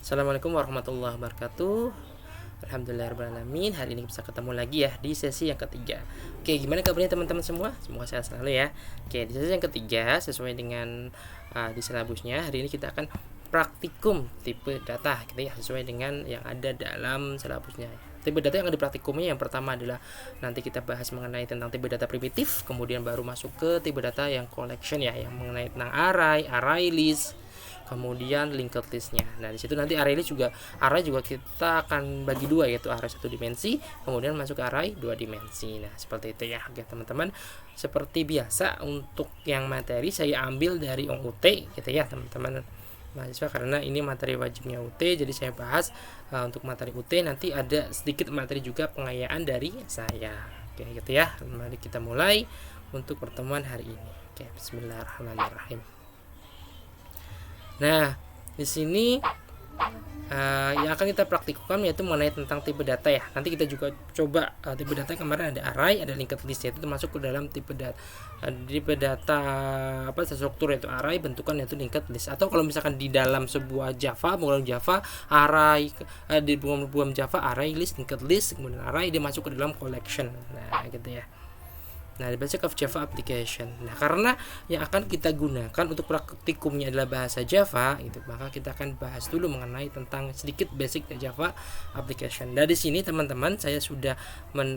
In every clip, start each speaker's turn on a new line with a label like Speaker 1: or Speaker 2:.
Speaker 1: Assalamualaikum warahmatullahi wabarakatuh. Alhamdulillahirrahmanirrahim. Hari ini bisa ketemu lagi ya di sesi yang ketiga. Oke, gimana kabarnya teman-teman semua? Semoga sehat selalu ya. Oke, di sesi yang ketiga sesuai dengan di silabusnya, hari ini kita akan praktikum tipe data gitu ya, sesuai dengan yang ada dalam silabusnya. Tipe data yang ada di praktikumnya yang pertama adalah nanti kita bahas mengenai tentang tipe data primitif, kemudian baru masuk ke tipe data yang collection ya, yang mengenai tentang array list, kemudian linked listnya. Nah, di situ nanti array juga kita akan bagi dua, yaitu array 1 dimensi, kemudian masuk ke array 2 dimensi. Nah, seperti itu ya. Oke, teman-teman. Seperti biasa untuk yang materi saya ambil dari UT gitu ya, teman-teman mahasiswa, karena ini materi wajibnya UT, jadi saya bahas untuk materi UT. Nanti ada sedikit materi juga pengayaan dari saya. Oke, gitu ya. Mari kita mulai untuk pertemuan hari ini. Oke, bismillahirrahmanirrahim. Nah, di sini yang akan kita praktikumkan yaitu mengenai tentang tipe data ya. Nanti kita juga coba tipe data kemarin ada array, ada linked list, itu termasuk ke dalam tipe data apa struktur, yaitu array, bentukan yaitu linked list. Atau kalau misalkan di dalam sebuah program Java array, di program Java array list, linked list, kemudian array dia masuk ke dalam collection. Nah, gitu ya. Nah, di basic of Java application. Nah, karena yang akan kita gunakan untuk praktikumnya adalah bahasa Java, gitu, maka kita akan bahas dulu mengenai tentang sedikit basic Java application. Dari sini teman-teman, saya sudah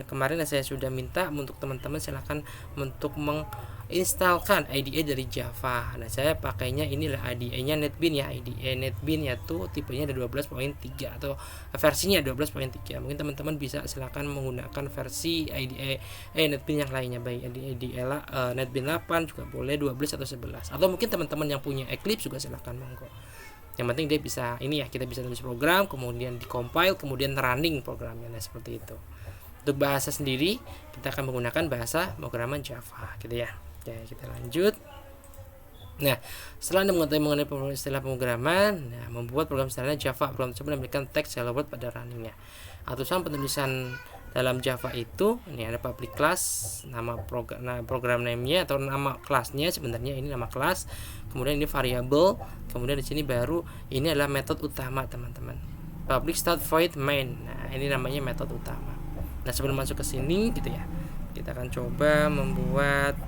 Speaker 1: kemarin saya sudah minta untuk teman-teman silakan untuk menginstalkan IDE dari Java. Nah, saya pakainya inilah IDE-nya NetBeans ya. IDE NetBeans yaitu tipenya ada 12.3 atau versinya 12.3. Mungkin teman-teman bisa silakan menggunakan versi IDE NetBeans yang lainnya, NetBeans 8 juga boleh, 12 atau 11, atau mungkin teman-teman yang punya Eclipse juga silahkan, monggo. Yang penting dia bisa ini ya, kita bisa tulis program, kemudian di-compile, kemudian running programnya. Nah, seperti itu. Untuk bahasa sendiri kita akan menggunakan bahasa pemrograman Java gitu ya. Oke, kita lanjut. Nah, setelah Anda mengetahui mengenai istilah pemrograman, membuat program standar Java, program tersebut memberikan teks hello world pada runningnya. Aturan penulisan dalam Java itu, ini ada public class, nama program name-nya atau nama kelasnya, sebenarnya ini nama kelas, kemudian ini variable, kemudian di sini baru ini adalah metode utama, teman-teman. Public start void main. Nah, ini namanya metode utama. Nah, sebelum masuk ke sini gitu ya, kita akan coba membuat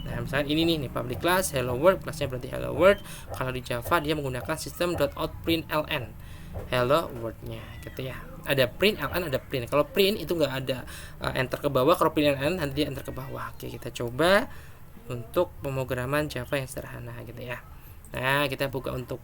Speaker 1: Nah, misalnya ini nih public class hello world, kelasnya berarti hello world. Kalau di Java dia menggunakan system.out.println hello world-nya gitu ya. Ada print ln, ada print. Kalau print itu nggak ada enter ke bawah, kalau print ln nanti dia enter ke bawah. Oke, kita coba untuk pemrograman Java yang sederhana gitu ya. Nah, kita buka untuk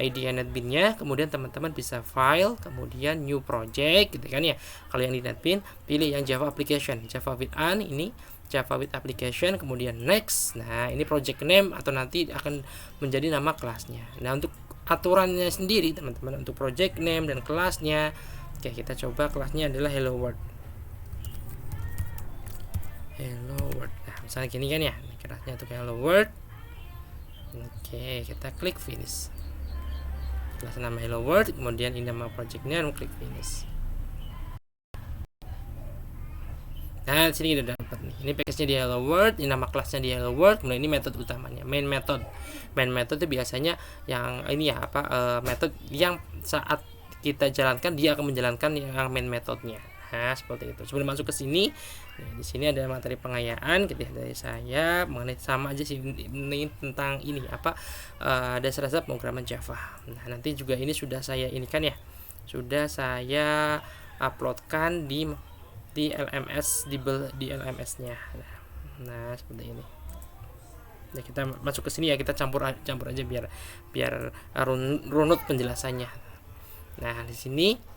Speaker 1: IDE NetBeans-nya, kemudian teman-teman bisa file, kemudian new project gitu kan ya. Kalau yang di NetBeans pilih yang Java application, Java with an, ini Java with application, kemudian next. Nah, ini project name atau nanti akan menjadi nama kelasnya. Nah, untuk aturannya sendiri teman-teman, untuk project name dan kelasnya, oke, kita coba kelasnya adalah hello world. Hello world. Nah, misalnya gini kan ya, kelasnya untuk hello world. Oke, kita klik finish. Kelas nama hello world, kemudian ini nama projectnya, dan klik finish. Nah, di sini udah dapat nih. Ini package-nya di hello world, ini nama kelasnya di hello world, kemudian ini metode utamanya, main method. Main method itu biasanya yang ini ya, metode yang saat kita jalankan dia akan menjalankan yang main metodenya. Nah, seperti itu. Sebelum masuk ke sini, di sini ada materi pengayaan gitu ya dari saya mengenai sama aja sih ini tentang ini dasar-dasar pemrograman Java. Nah, nanti juga ini sudah saya ini kan ya, sudah saya uploadkan di LMS di LMS-nya. Nah, seperti ini. Nah, kita masuk ke sini ya, kita campur aja biar runut penjelasannya. Nah, di sini.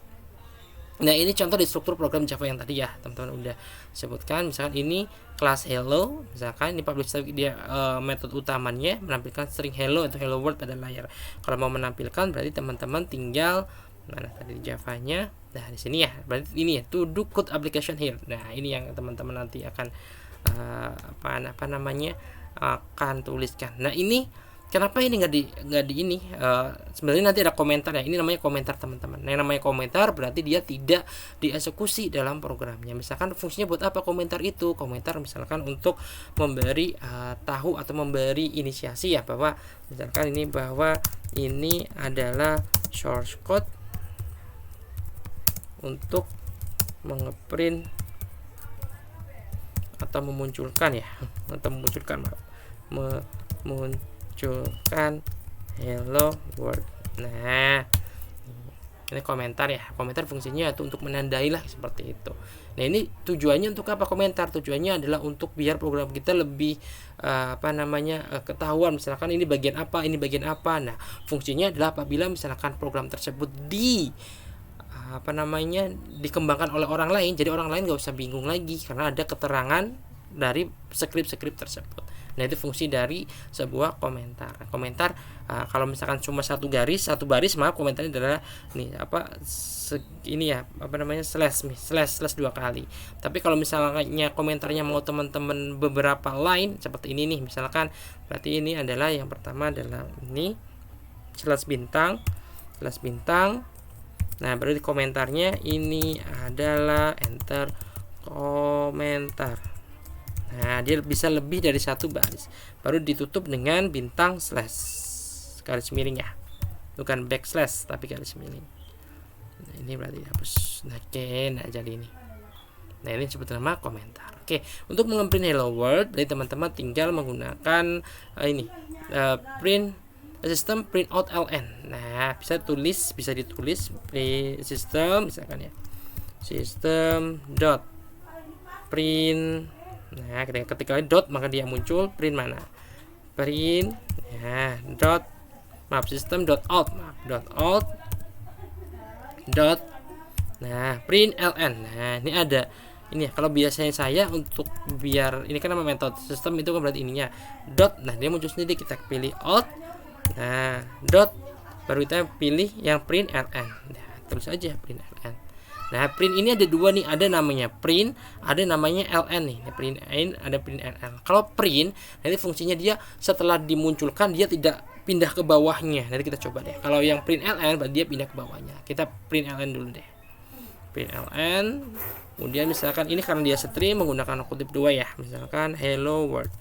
Speaker 1: Nah, ini contoh di struktur program Java yang tadi ya, teman-teman udah sebutkan. Misalkan ini kelas hello, misalkan ini public static dia metode utamanya menampilkan string hello atau hello world pada layar. Kalau mau menampilkan berarti teman-teman tinggal mana tadi Java-nya. Nah, di sini ya, berarti ini ya to do code application here. Nah, ini yang teman-teman nanti akan akan tuliskan. Nah, ini kenapa ini nggak di ini? Sebenarnya nanti ada komentar ya. Ini namanya komentar, teman-teman. Nah, yang namanya komentar berarti dia tidak dieksekusi dalam programnya. Misalkan fungsinya buat apa komentar itu? Komentar misalkan untuk memberi tahu atau memberi inisiasi ya, bahwa misalkan ini bahwa ini adalah source code untuk mengeprint atau memunculkan memunculkan hello world. Nah, ini komentar ya. Komentar fungsinya itu untuk menandai lah, seperti itu. Nah, ini tujuannya untuk apa komentar? Tujuannya adalah untuk biar program kita lebih ketahuan, misalkan ini bagian apa, ini bagian apa. Nah, fungsinya adalah apabila misalkan program tersebut dikembangkan oleh orang lain, jadi orang lain nggak usah bingung lagi karena ada keterangan dari skrip tersebut. Nah, itu fungsi dari sebuah komentar. Komentar kalau misalkan cuma satu baris, komentarnya adalah slash 2 kali. Tapi kalau misalnya komentarnya mau teman-teman beberapa line seperti ini nih, misalkan berarti ini adalah yang pertama adalah ini slash bintang. Nah, baru di komentarnya ini adalah enter komentar. Nah, dia bisa lebih dari satu baris. Baru ditutup dengan bintang slash garis miring ya. Bukan backslash tapi garis miring. Nah, ini berarti hapus. Nah, jadi ini. Nah, ini disebut nama komentar. Oke, untuk mengeprint hello world, jadi teman-teman tinggal menggunakan print system print out ln. Nah, bisa ditulis system misalkan ya. System dot print. Nah, ketika dot maka dia muncul print mana? Print ya system dot out dot nah print ln. Nah, ini ada ini ya, kalau biasanya saya untuk biar ini kan nama metode sistem itu kan berarti ininya dot. Nah, dia muncul sendiri, kita pilih out. Nah, dot baru kita pilih yang print ln. Nah, terus aja print ln. Nah, print ini ada dua nih, ada namanya print, ada namanya ln nih. Print in, ada print ln. Kalau print, nanti fungsinya dia setelah dimunculkan dia tidak pindah ke bawahnya. Nanti kita coba deh. Kalau yang print ln berarti dia pindah ke bawahnya. Kita print ln dulu deh. Print ln. Kemudian misalkan ini karena dia string menggunakan kutip 2 ya. Misalkan hello world.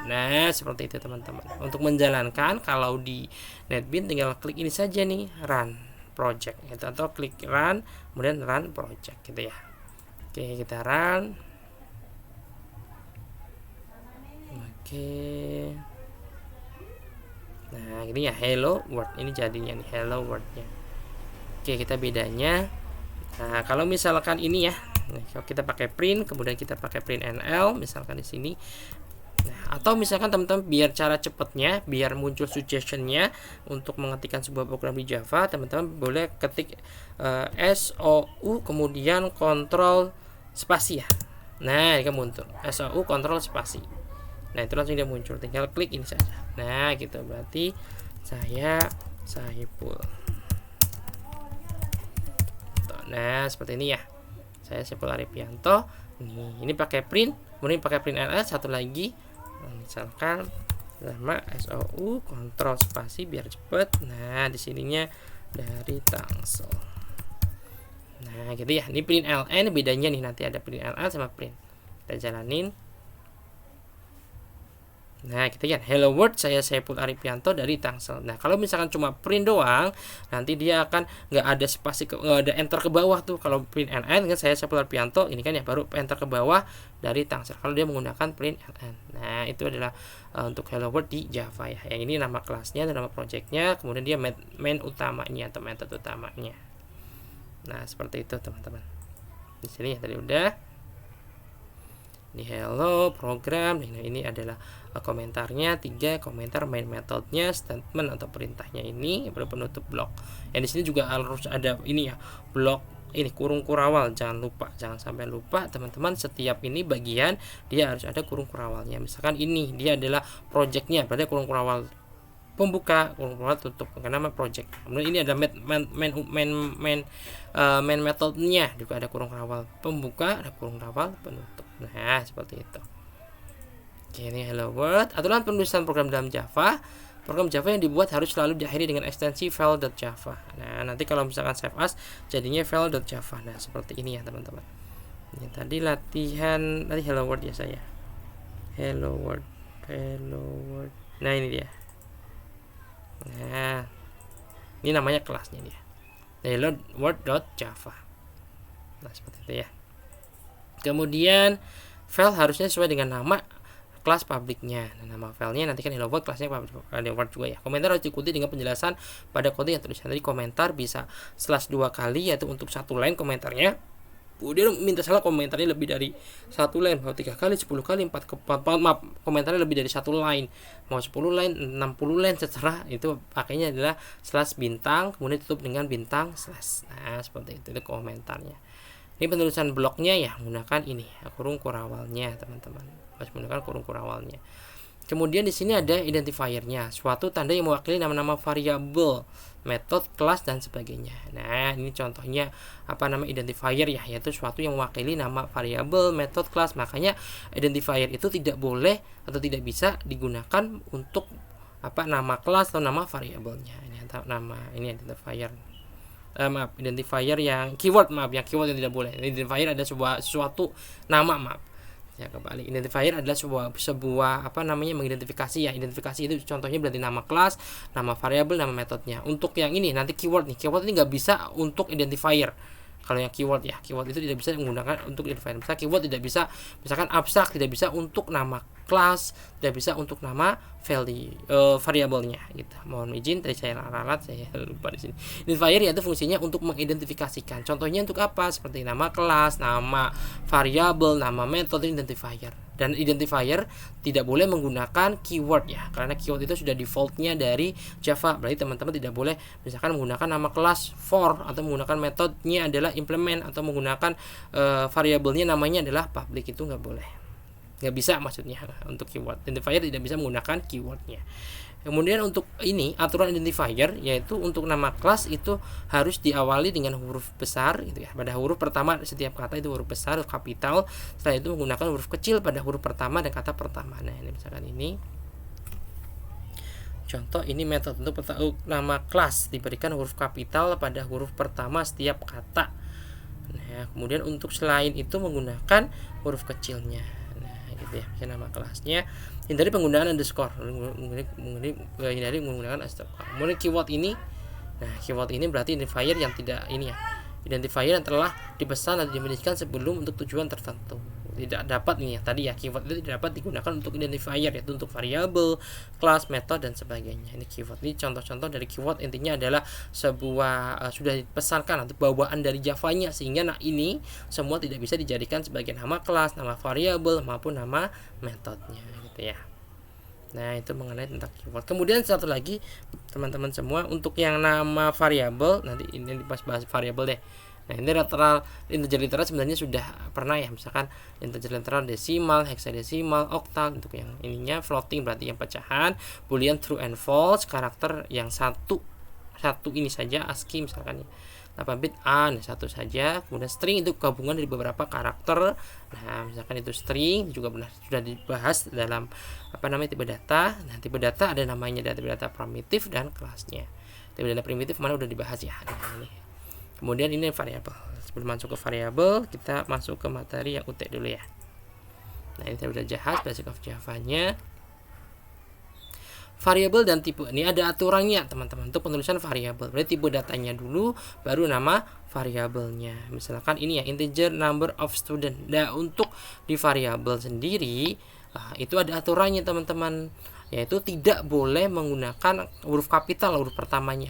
Speaker 1: Nah, seperti itu teman-teman. Untuk menjalankan kalau di NetBeans tinggal klik ini saja nih, run project gitu, atau klik run kemudian run project gitu ya. Oke, kita run. Oke. Nah, ini ya hello world, ini jadinya nih hello world-nya. Oke, kita bedanya. Nah, kalau misalkan ini ya, kalau kita pakai print kemudian kita pakai print nl misalkan di sini. Nah, atau misalkan teman-teman biar cara cepatnya, biar muncul suggestionnya untuk mengetikkan sebuah program di Java, teman-teman boleh ketik SOU kemudian kontrol spasi ya. Nah, ini kan muncul SOU kontrol spasi. Nah, itu langsung dia muncul, tinggal klik ini saja. Nah, gitu, berarti saya Saiful. Nah, seperti ini ya. Saya Saiful Arifianto. Ini pakai print, kemudian pakai print ls, satu lagi misalkan nama SOU kontrol spasi biar cepet. Nah, di sininya dari Tangsel. Nah, gitu ya. Ini print ln bedanya nih, nanti ada print ls sama print. Kita jalanin. Nah, kita lihat hello world, saya Saiful Arifianto dari Tangsel. Nah, kalau misalkan cuma print doang, nanti dia akan nggak ada spasi, nggak ada enter ke bawah tuh. Kalau print ln kan saya Saiful Arifianto, ini kan ya baru enter ke bawah dari Tangsel. Kalau dia menggunakan print ln. Nah, itu adalah untuk hello world di Java ya. Yang ini nama kelasnya, nama projectnya, kemudian dia main utamanya atau metode utamanya. Nah, seperti itu teman-teman. Di sini ya tadi udah. Ini hello program. Nah, ini adalah komentarnya, 3 komentar main metodenya, statement atau perintahnya ini, baru penutup blok. Yang di sini juga harus ada ini ya, blok ini kurung kurawal, jangan sampai lupa teman-teman. Setiap ini bagian dia harus ada kurung kurawalnya. Misalkan ini dia adalah projectnya, berarti kurung kurawal pembuka, kurung kurawal tutup, karena nama project. Kemudian ini ada main metodenya, juga ada kurung kurawal pembuka, ada kurung kurawal penutup. Nah, seperti itu. Oke, ini hello world. Aturan penulisan program dalam Java. Program Java yang dibuat harus selalu diakhiri dengan ekstensi file.java. Nah, nanti kalau misalkan save as jadinya file.java. Nah, seperti ini ya teman-teman. Ini tadi latihan, hello world ya saya. Hello world. Nah, ini dia. Nah, ini namanya kelasnya dia. Hello world.java. Nah, seperti itu ya. Kemudian file harusnya sesuai dengan nama kelas publiknya. Nah, nama filenya nanti kan hello world, kelasnya hello world juga ya. Komentar harus diikuti dengan penjelasan pada kode yang tulisan. Tadi komentar bisa slash 2 kali, yaitu untuk satu line komentarnya. Kemudian minta salah komentarnya lebih dari satu line, mau 3 kali, 10 kali, 4 komentarnya lebih dari satu line, mau 10 line, 60 line, seterah. Itu pakainya adalah slash bintang, kemudian tutup dengan bintang slash. Nah, seperti itu komentarnya. Ini penulisan bloknya ya menggunakan ini kurung kurawalnya, teman-teman. Harus menggunakan kurung kurawalnya. Kemudian di sini ada identifiernya, suatu tanda yang mewakili nama-nama variabel, metode, kelas, dan sebagainya. Nah, ini contohnya identifier ya, yaitu suatu yang mewakili nama variabel, metode, kelas. Makanya identifier itu tidak boleh atau tidak bisa digunakan untuk nama kelas atau nama variabelnya. Ini identifier. Identifier yang keyword, yang keyword yang tidak boleh. Identifier ada suatu nama, ya kembali, identifier adalah sebuah mengidentifikasi ya. Identifikasi itu contohnya berarti nama kelas, nama variabel, nama metodenya. Untuk yang ini nanti keyword ini nggak bisa untuk identifier. Kalau yang keyword itu tidak bisa menggunakan untuk identifier. Misalkan keyword tidak bisa, misalkan abstrak tidak bisa untuk nama kelas, tidak bisa untuk nama variabelnya gitu. Mohon izin tadi saya ralat, saya lupa di sini. Identifier yaitu fungsinya untuk mengidentifikasikan. Contohnya untuk apa? Seperti nama kelas, nama variabel, nama metode, identifier. Dan identifier tidak boleh menggunakan keyword ya, karena keyword itu sudah defaultnya dari Java. Berarti teman-teman tidak boleh misalkan menggunakan nama kelas for, atau menggunakan metodenya adalah implement, atau menggunakan variabelnya namanya adalah public. Itu nggak boleh, nggak bisa maksudnya untuk keyword. Identifier tidak bisa menggunakan keywordnya. Kemudian untuk ini aturan identifier, yaitu untuk nama kelas itu harus diawali dengan huruf besar gitu ya. Pada huruf pertama setiap kata itu huruf besar, kapital. Setelah itu menggunakan huruf kecil pada huruf pertama dan kata pertama. Nah, ini misalkan ini contoh, ini metode untuk nama kelas diberikan huruf kapital pada huruf pertama setiap kata. Nah, kemudian untuk selain itu menggunakan huruf kecilnya. Ya, nama kelasnya. Hindari penggunaan underscore, hindari menggunakan underscore. Kemudian keyword ini, keyword ini berarti identifier yang tidak ini ya, identifier yang telah dipesan atau dimiliki sebelum untuk tujuan tertentu. Tidak dapat nih ya, tadi ya, keyword itu tidak dapat digunakan untuk identifier, yaitu untuk variabel, kelas, metode, dan sebagainya. Ini keyword. Ini contoh-contoh dari keyword, intinya adalah sebuah sudah dipesankan atau bawaan dari Java-nya, sehingga ini semua tidak bisa dijadikan sebagai nama kelas, nama variabel, maupun nama metodenya gitu ya. Nah, itu mengenai tentang keyword. Kemudian satu lagi teman-teman semua, untuk yang nama variabel, nanti ini bahas variabel deh. Nah, ini integer literal sebenarnya sudah pernah ya, misalkan integer literal desimal, hexadesimal, oktal. Untuk yang ininya floating berarti yang pecahan, boolean true and false, karakter yang satu ini saja, ASCII misalkan ya, 8 bit A, satu saja. Kemudian string itu gabungan dari beberapa karakter. Nah, misalkan itu string juga sudah dibahas dalam tipe data. Nah, tipe data ada namanya tipe data primitif dan kelasnya. Tipe data primitif mana udah dibahas ya. Nah, ini. Kemudian ini variabel. Sebelum masuk ke variabel, kita masuk ke materi yang UT dulu ya. Nah, ini saya sudah bahas basic of Java-nya. Variabel dan tipe ini ada aturannya teman-teman untuk penulisan variabel. Berarti tipe datanya dulu, baru nama variabelnya. Misalkan ini ya, integer number of student. Nah, untuk di variabel sendiri itu ada aturannya teman-teman, yaitu tidak boleh menggunakan huruf kapital huruf pertamanya,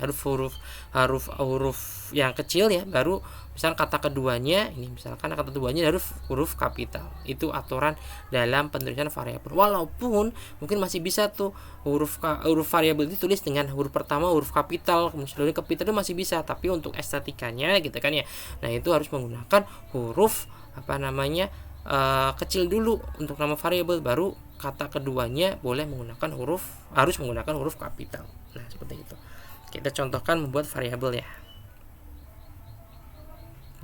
Speaker 1: huruf yang kecil ya, baru misalkan kata keduanya ini, misalkan kata keduanya huruf kapital. Itu aturan dalam penulisan variabel. Walaupun mungkin masih bisa tuh huruf variabel ditulis dengan huruf pertama huruf kapital, kemudian kapital itu masih bisa, tapi untuk estetikanya gitu kan ya. Nah, itu harus menggunakan huruf kecil dulu untuk nama variabel, baru kata keduanya harus menggunakan huruf kapital. Nah, seperti itu. Kita contohkan membuat variabel ya.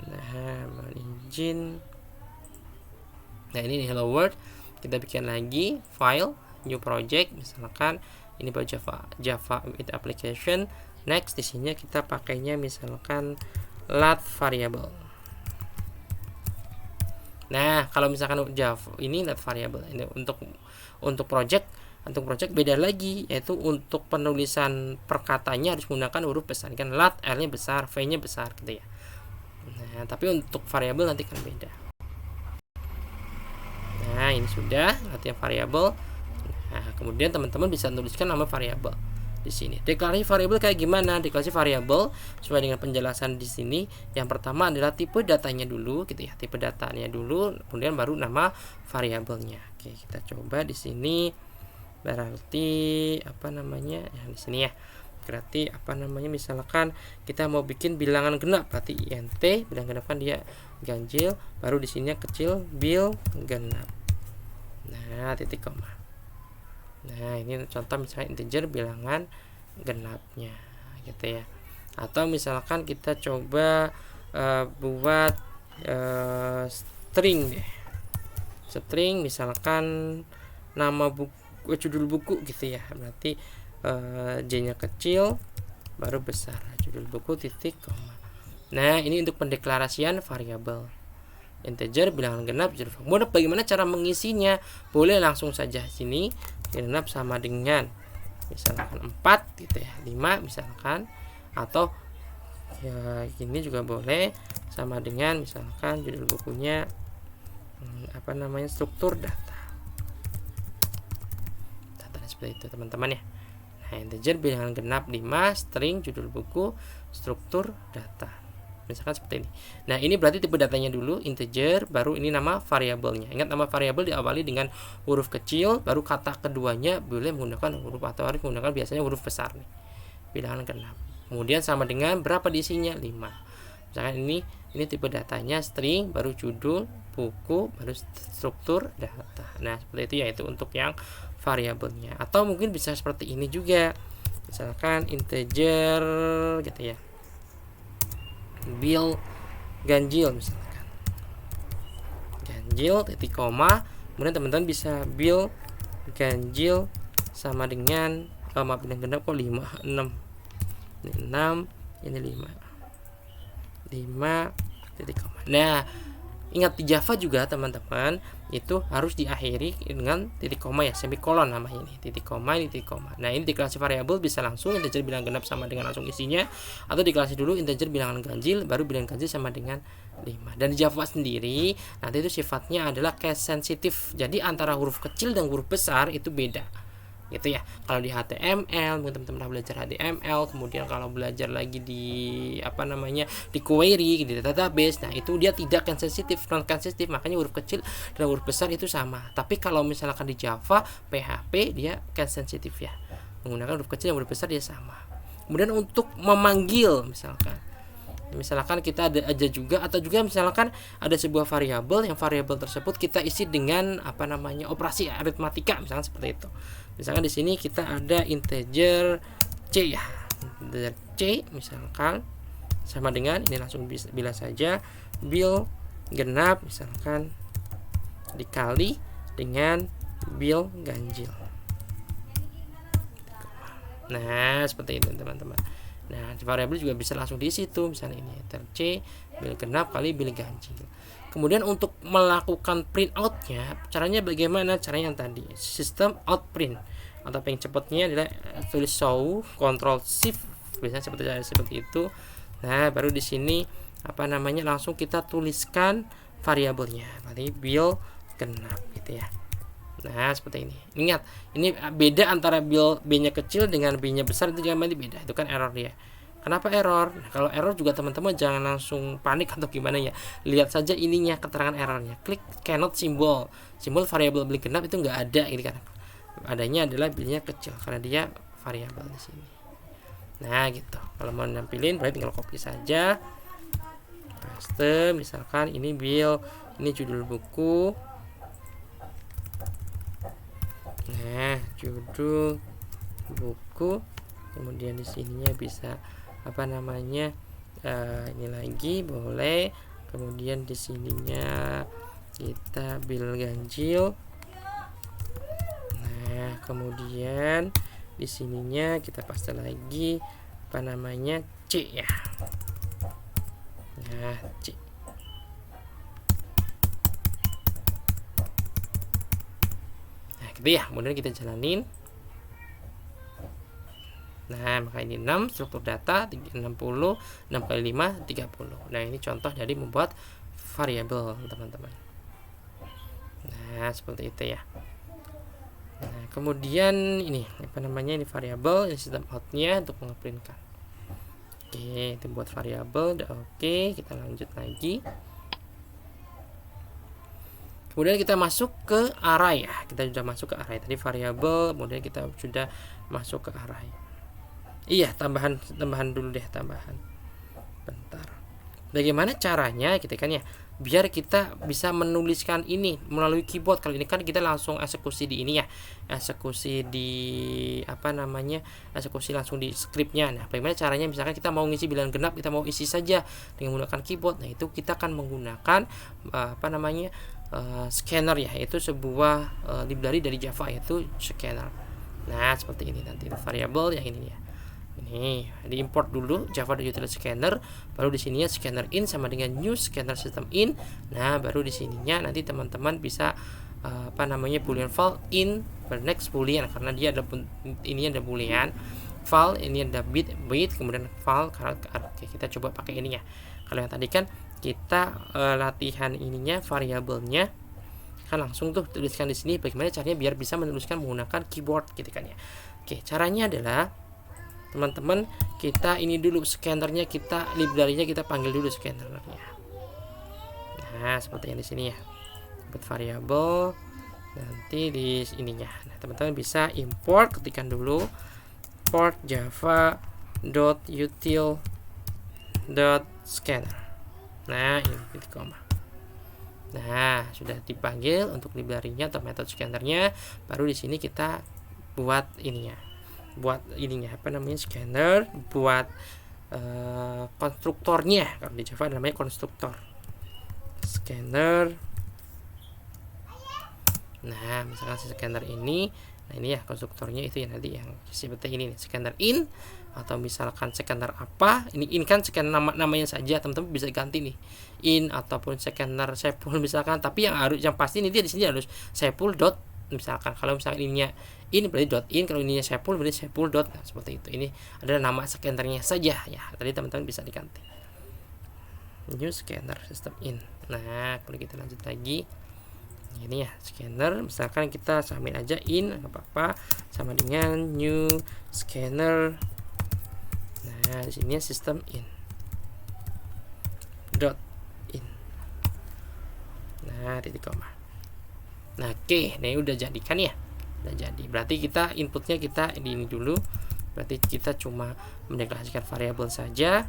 Speaker 1: Nah, izin. Nah, ini hello world. Kita bikin lagi file, new project, misalkan ini buat Java with application. Next, di sini kita pakainya misalkan lat variable. Nah, kalau misalkan Java ini lat variable ini untuk project untuk project beda lagi, yaitu untuk penulisan perkatanya harus menggunakan huruf besar kan, lat R-nya besar, V-nya besar gitu ya. Nah, tapi untuk variabel nanti kan beda. Nah, ini sudah latihan variabel. Nah, kemudian teman-teman bisa tuliskan nama variabel di sini. Deklarasi variabel kayak gimana? Deklarasi variabel sesuai dengan penjelasan di sini. Yang pertama adalah tipe datanya dulu gitu ya. Tipe datanya dulu, kemudian baru nama variabelnya. Oke, kita coba di sini. Berarti apa namanya? Ya, di sini ya. Berarti apa namanya? Misalkan kita mau bikin bilangan genap, berarti int bilangan genap kan dia ganjil, baru di sini kecil bil genap. Nah, titik koma. Nah, ini contoh misalnya integer bilangan genapnya gitu ya. Atau misalkan kita coba buat string deh. String misalkan nama buku, judul buku gitu ya. Berarti J-nya kecil baru besar, judul buku titik koma. Nah, ini untuk pendeklarasian variabel. Integer bilangan genap judul buku. Kemudian bagaimana cara mengisinya? Boleh langsung saja sini genap sama dengan misalkan 4 gitu ya, 5 misalkan, atau ya ini juga boleh sama dengan misalkan judul bukunya apa namanya, struktur data seperti itu teman-teman ya. Nah, integer bilangan genap 5, string judul buku, struktur data, misalkan seperti ini. Nah, ini berarti tipe datanya dulu integer, baru ini nama variabelnya. Ingat, nama variabel diawali dengan huruf kecil, baru kata keduanya boleh menggunakan huruf atau harus menggunakan biasanya huruf besar nih. Bilangan genap. Kemudian sama dengan berapa diisinya? 5. Misalkan ini tipe datanya string, baru judul buku, baru struktur data. Nah, seperti itu, yaitu untuk yang variabelnya. Atau mungkin bisa seperti ini juga. Misalkan integer gitu ya. Bil ganjil misalkan. Ganjil titik koma, kemudian teman-teman bisa bil ganjil sama dengan maaf, bilangan genap kok 5, 6. Ini 6, ini 5. 5 titik koma. Nah, ingat di Java juga teman-teman itu harus diakhiri dengan titik koma ya, semikolon namanya ini, titik koma, ini titik koma. Nah, ini deklarasi variabel bisa langsung integer bilangan genap sama dengan langsung isinya, atau deklarasi dulu integer bilangan ganjil, baru bilangan ganjil sama dengan 5. Dan di Java sendiri nanti itu sifatnya adalah case sensitif. Jadi antara huruf kecil dan huruf besar itu beda. Gitu ya. Kalau di HTML, mungkin teman-teman pernah belajar HTML, kemudian kalau belajar lagi di apa namanya, di query, di database, nah itu dia tidak kan sensitif, non sensitif, makanya huruf kecil dan huruf besar itu sama. Tapi kalau misalkan di Java, PHP dia kan sensitif ya, menggunakan huruf kecil dan huruf besar dia sama. Kemudian untuk memanggil misalkan kita ada aja juga, atau juga misalkan ada sebuah variabel, yang variabel tersebut kita isi dengan apa namanya, operasi aritmatika, misalkan seperti itu. Misalkan di sini kita ada integer C ya, integer C misalkan sama dengan ini, langsung bila saja bil genap misalkan dikali dengan bil ganjil. Nah, seperti itu teman-teman. Nah, variabel juga bisa langsung di situ, misalnya ini integer C bil genap kali bil ganjil. Kemudian untuk melakukan print outnya, caranya bagaimana? Caranya yang tadi, sistem out print, atau paling cepatnya adalah tulis show, control shift, biasanya seperti itu. Nah, baru di sini apa namanya, langsung kita tuliskan variabelnya, berarti bil genap gitu ya. Nah, seperti ini. Ingat, ini beda antara B-nya kecil dengan B-nya besar, itu jangan beda, itu kan error dia. Kenapa error? Nah, kalau error juga teman-teman jangan langsung panik atau gimana ya. Lihat saja ininya, keterangan errornya. Klik cannot symbol. Simbol variabel bil genap itu enggak ada gitu kan. Adanya adalah B-nya kecil karena dia variabel di sini. Nah, gitu. Kalau mau nampilin berarti tinggal copy saja. Paste, misalkan ini bil, ini judul buku. Nah, judul buku. Kemudian di sininya bisa apa namanya, ini lagi boleh. Kemudian di sininya kita bil ganjil. Nah, kemudian di sininya kita paste lagi apa namanya, C ya. Nah, C. Nah, gitu ya. Kemudian kita jalanin. Nah, maka ini 6 struktur data 60, 6 kali 5 30. Nah, ini contoh dari membuat variabel, teman-teman. Nah, seperti itu ya. Nah, kemudian ini ini variabel, ini sistem outnya untuk mengeprintkan. Oke, itu buat variabel udah oke. Kita lanjut lagi. Kemudian kita masuk ke array ya. Kita sudah masuk ke array tadi variabel, kemudian kita sudah masuk ke array. Iya, tambahan dulu deh, tambahan. Bentar. Bagaimana caranya gitu kan ya? Biar kita bisa menuliskan ini melalui keyboard. Kali ini kan kita langsung eksekusi di ini ya. Eksekusi di eksekusi langsung di scriptnya. Nah, bagaimana caranya? Misalkan kita mau ngisi bilangan genap, kita mau isi saja dengan menggunakan keyboard. Nah, itu kita akan menggunakan scanner ya, yaitu sebuah library dari Java, yaitu scanner. Nah, seperti ini nanti variabel yang ini ya. Ini diimport dulu Java Utility Scanner, baru di sininya scanner in sama dengan new scanner system in. Nah, baru di sininya nanti teman-teman bisa boolean file in next boolean, karena dia ada ini ada boolean file, ini ada bit kemudian file. Oke, kita coba pakai ini ya. Kalau yang tadi kan kita latihan ininya variabelnya kan langsung tuh tuliskan di sini. Bagaimana caranya biar bisa menuliskan menggunakan keyboard gitu kan ya. Oke, caranya adalah teman-teman kita ini dulu scannernya, kita library-nya kita panggil dulu scannernya. Nah, seperti yang di sini ya. Buat variabel nanti di ininya. Nah, teman-teman bisa import, ketikkan dulu import java.util.scanner. Nah, ini titik koma. Nah, sudah dipanggil untuk library-nya atau metode scannernya. Baru di sini kita buat ininya. Scanner, buat konstruktornya. Kalau di Java namanya konstruktor scanner. Nah, misalkan si scanner ini, nah ini ya konstruktornya itu ya, nanti yang seperti ini nih, scanner in, atau misalkan scanner apa, ini in kan scanner namanya saja, teman-teman bisa ganti nih in ataupun scanner sepul misalkan, tapi yang pasti ini dia di sini harus sepul dot. Misalkan kalau misalkan ininya in berarti dot in, kalau ininya sepul berarti sepul dot. Nah, seperti itu. Ini adalah nama scannernya saja ya. Tadi teman-teman bisa diganti. New scanner system in. Nah, kalau kita lanjut lagi. Ini ya scanner, misalkan kita samain aja in, nggak apa-apa, sama dengan new scanner. Nah, di sini system in dot in. Nah, titik koma. Nah, oke, ini udah jadi kan ya, udah jadi. Berarti kita inputnya kita di ini dulu. Berarti kita cuma mendeklarasikan variabel saja.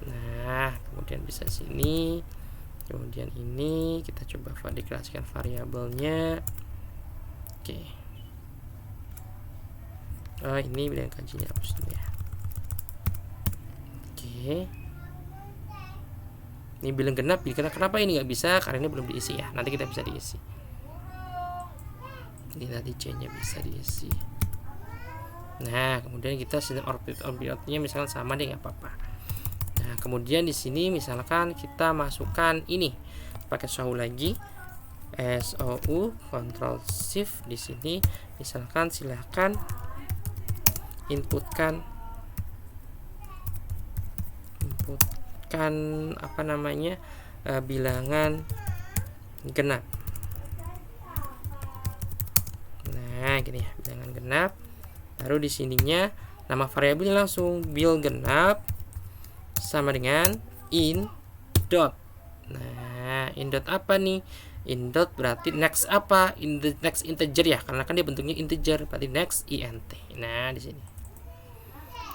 Speaker 1: Nah, kemudian bisa sini, kemudian ini kita coba deklarasikan variabelnya. Oke. Ini bilangan kanjinya hapus dulu ya. Oke. Ini bilang genap, kenapa ini nggak bisa? Karena ini belum diisi ya. Nanti kita bisa diisi. Ini nanti C-nya bisa diisi. Nah, kemudian kita sistem orbit-nya misalkan sama deh, nggak apa-apa. Nah, kemudian di sini misalkan kita masukkan ini pakai SOU lagi, SOU Ctrl Shift di sini. Misalkan silahkan inputkan bilangan genap. Nah, gini ya, bilangan genap. Baru di sininya nama variabelnya langsung bil genap sama dengan in dot. Nah, in dot apa nih? In dot berarti next apa? Next integer ya, karena kan dia bentuknya integer, berarti next int. Nah, di sini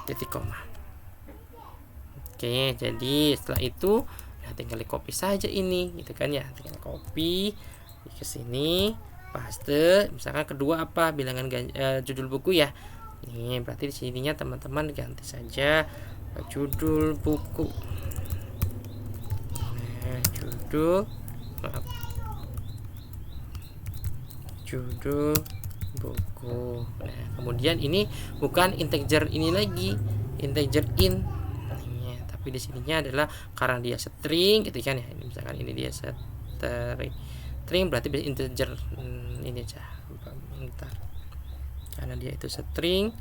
Speaker 1: titik koma. Oke, jadi setelah itu ya tinggal di copy saja ini, gitu kan ya. Tinggal copy ke sini, paste. Misalkan kedua apa? Bilangan judul buku ya. Ini berarti di sininya teman-teman ganti saja judul buku. Nah, judul buku. Nah, kemudian ini bukan integer ini lagi, integer in. Nah, tapi di sininya adalah karena dia string gitu kan ya. Ini misalkan ini dia string berarti integer ini aja. Bentar. Karena dia itu string,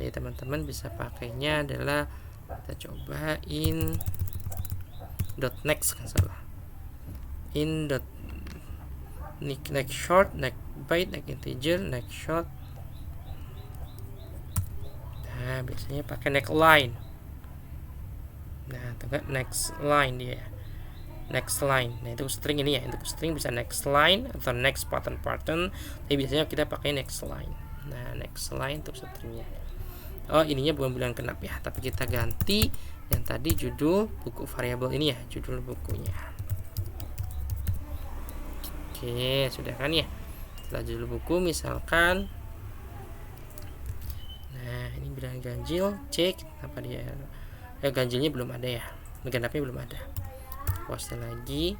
Speaker 1: Jadi teman-teman bisa pakainya adalah kita cobain dot next kan salah, in dot next short, next byte, next integer, next short. Nah biasanya pakai next line. Nah enggak next line dia, next line. Nah itu string ini ya, untuk string bisa next line atau next pattern. Tapi biasanya kita pakai next line. Nah next line untuk stringnya. Oh ininya bukan bulan genap ya, tapi kita ganti yang tadi judul buku variabel ini ya, judul bukunya. Oke sudah kan ya. Setelah judul buku misalkan, nah ini bilangan ganjil, cek apa dia ganjilnya belum ada ya, genapnya belum ada, post lagi.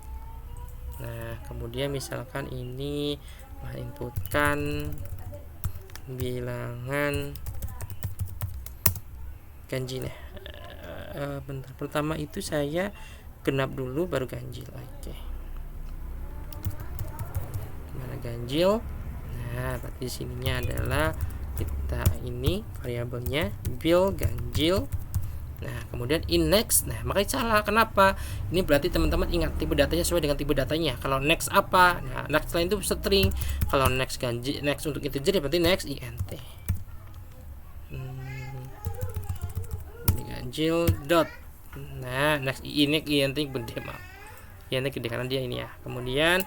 Speaker 1: Nah kemudian misalkan ini menginputkan bilangan ganjil ya. Bentar, pertama itu saya genap dulu baru ganjil. Oke. Mana ganjil? Nah, berarti di sininya adalah kita ini variabelnya bil ganjil. Nah, kemudian in next. Nah, makanya salah. Kenapa? Ini berarti teman-teman ingat tipe datanya sesuai dengan tipe datanya. Kalau next apa? Nah, next lain itu string. Kalau next ganjil, next untuk integer berarti next int. Ganjil dot. Nah next ini int gede, maaf int gede karena dia ini ya. Kemudian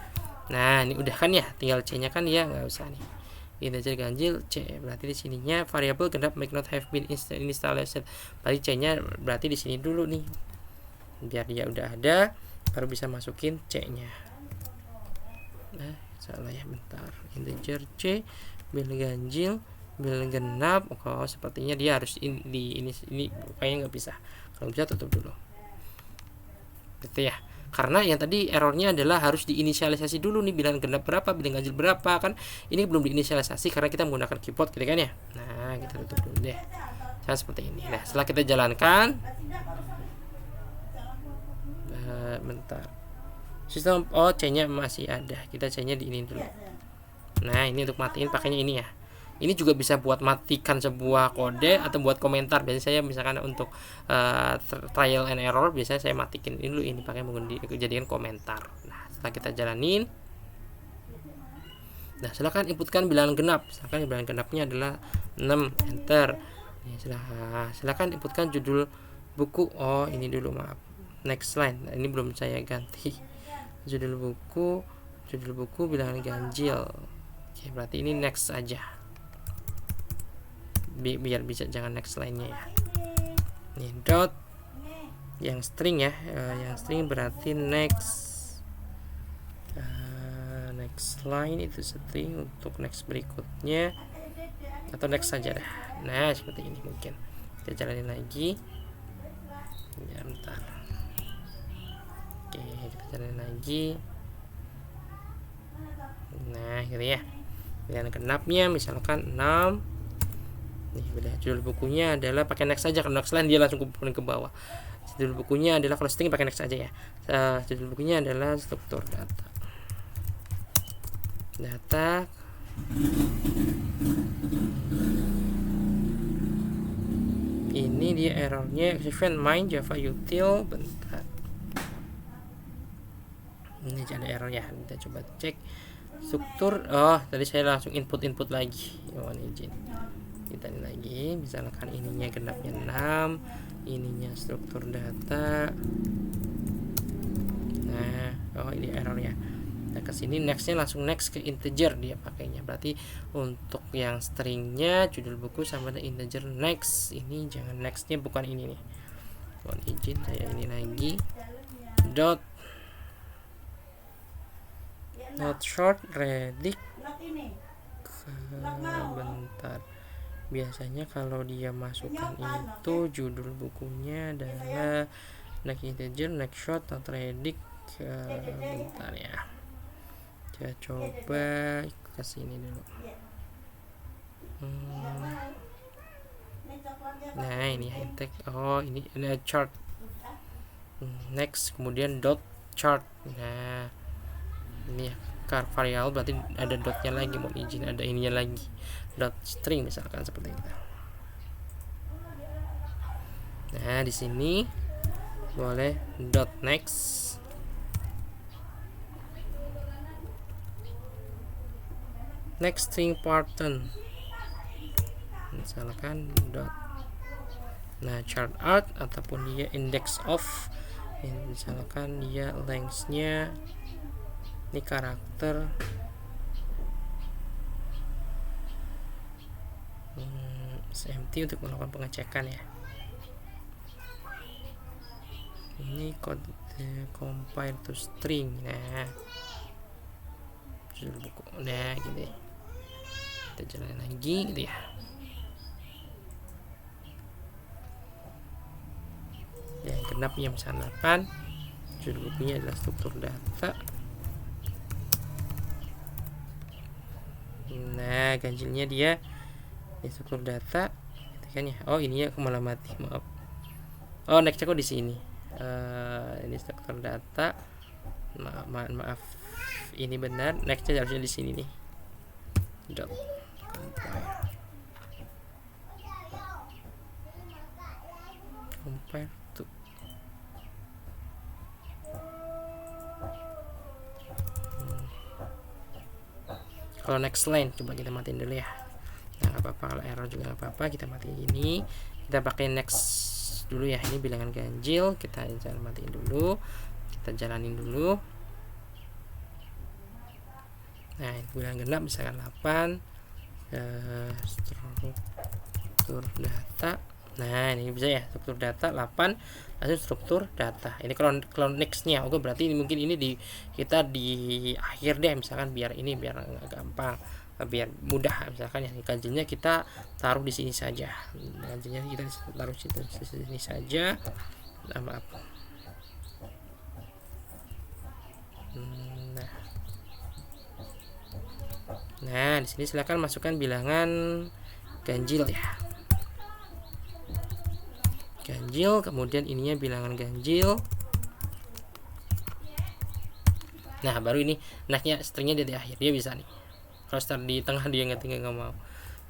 Speaker 1: nah ini udah kan ya, tinggal c nya kan ya, nggak usah nih integer ganjil c. Berarti di sininya variable genap might not have been initialized. Berarti c nya berarti di sini dulu nih, biar dia udah ada baru bisa masukin c nya. Nah salah ya, bentar, integer c bil ganjil bil genap. Oh sepertinya dia harus ini kayaknya nggak bisa. Kalau bisa tutup dulu gitu ya, karena yang tadi errornya adalah harus diinisialisasi dulu nih, bilangan genap berapa, bilangan ganjil berapa, kan ini belum diinisialisasi karena kita menggunakan keyboard gitu kan ya. Nah kita tutup dulu deh, saya seperti ini. Nah setelah kita jalankan, bentar, sistem c nya masih ada, kita c nya di ini dulu. Nah ini untuk matiin pakainya ini ya. Ini juga bisa buat matikan sebuah kode atau buat komentar. Biasanya saya misalkan untuk trial and error, biasanya saya matikan ini dulu, ini pakai jadikan komentar. Nah setelah kita jalanin, nah silakan inputkan bilangan genap. Misalkan bilangan genapnya adalah 6, enter. Silakan inputkan judul buku. Oh ini dulu, maaf, next line. Nah, ini belum saya ganti. Judul buku bilangan ganjil. Oke berarti ini next aja, biar bisa jangan next line-nya ya. Ini dot yang string ya, yang string berarti next line itu string, untuk next berikutnya atau next saja dah. Nah seperti ini mungkin kita jalanin lagi ya, bentar. Oke kita jalanin lagi. Nah gitu ya, pilihan genapnya misalkan 6. Nih udah, judul bukunya adalah pakai next saja, kalau next line dia langsung ke bawah. Judul bukunya adalah, kalau string pakai next aja ya. Judul bukunya adalah struktur data. Ini dia errornya, exception main java util. Bentar, ini ada error ya, kita coba cek struktur. Oh tadi saya langsung input lagi, mohon izin. Kita ini lagi, misalkan ininya genapnya 6, ininya struktur data. Nah oh ini errornya. Nah kesini nextnya langsung next ke integer dia pakainya. Berarti untuk yang stringnya judul buku sama dengan integer next. Ini jangan nextnya bukan ini nih, mohon izin saya ini lagi dot short redict. Bentar, biasanya kalau dia masukkan itu judul bukunya adalah next integer next short not redict. Bentar ya, saya coba ke sini dulu. Nah ini tag, oh ini chart next, kemudian dot chart. Nah ini ya, variabel berarti ada dotnya lagi, mohon izin ada ininya lagi, dot string misalkan seperti itu. Nah, di sini boleh dot next. Next string pattern. Misalkan dot. Nah, chart art ataupun dia index of. Misalkan dia lengthnya ini karakter empty untuk melakukan pengecekan ya. Ini kode compile to string. Nah, judul buku. Nah, gitu. Kita jalan lagi gitu ya. Yang genapnya misalnya 8. Judul bukunya adalah struktur data. Nah, ganjilnya dia di struktur data gitu kan ya. Oh, ini ya aku malah mati, maaf. Oh, nextnya kok di sini. Ini struktur data. Maaf. Ini benar. Nextnya harusnya di sini nih. Dot compare to. Kalau next line coba kita matiin dulu ya. Nah, nggak apa-apa, kalau error juga nggak apa-apa, kita matiin ini. Kita pakai next dulu ya. Ini bilangan ganjil, kita jangan matiin dulu, kita jalanin dulu. Nah, bilangan genap misalkan 8. Struktur data. Nah, ini bisa ya, struktur data 8 langsung struktur data. Ini kalau nextnya, oke, berarti ini mungkin ini kita di akhir deh, misalkan biar agak gampang, biar mudah. Misalkan ya, ganjilnya kita taruh di sini saja. Ganjilnya kita taruh di sini saja. Nah, maaf. Nah, di sini silakan masukkan bilangan ganjil ya. Ganjil, kemudian ininya bilangan ganjil. Nah, baru ini nextnya stringnya di akhir, dia bisa nih. Kalau start di tengah dia nggak mau.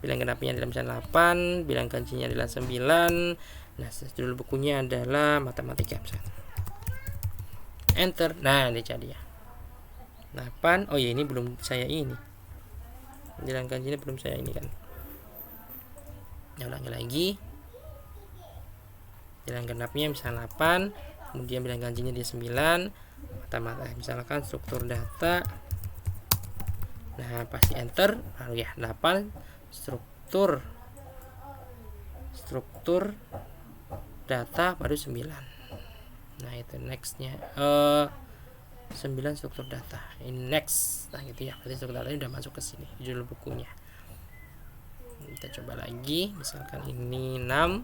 Speaker 1: Bilang genapnya adalah misalnya 8, bilang ganjilnya adalah 9. Nah, judul bukunya adalah matematika misalnya. Enter. Nah, ini jadi ya 8. Oh ya, ini belum saya ini. Bilang ganjilnya belum saya ini kan. Ya, ulangi lagi. Bilang genapnya misalnya 8, kemudian bilang ganjilnya dia 9. Matematika misalkan struktur data. Nah, pasti enter, lalu ya 8 struktur data baru 9. Nah, itu nextnya 9 struktur data. Ini next. Nah, gitu ya. Berarti struktur datanya udah masuk ke sini judul bukunya. Kita coba lagi, misalkan ini 6.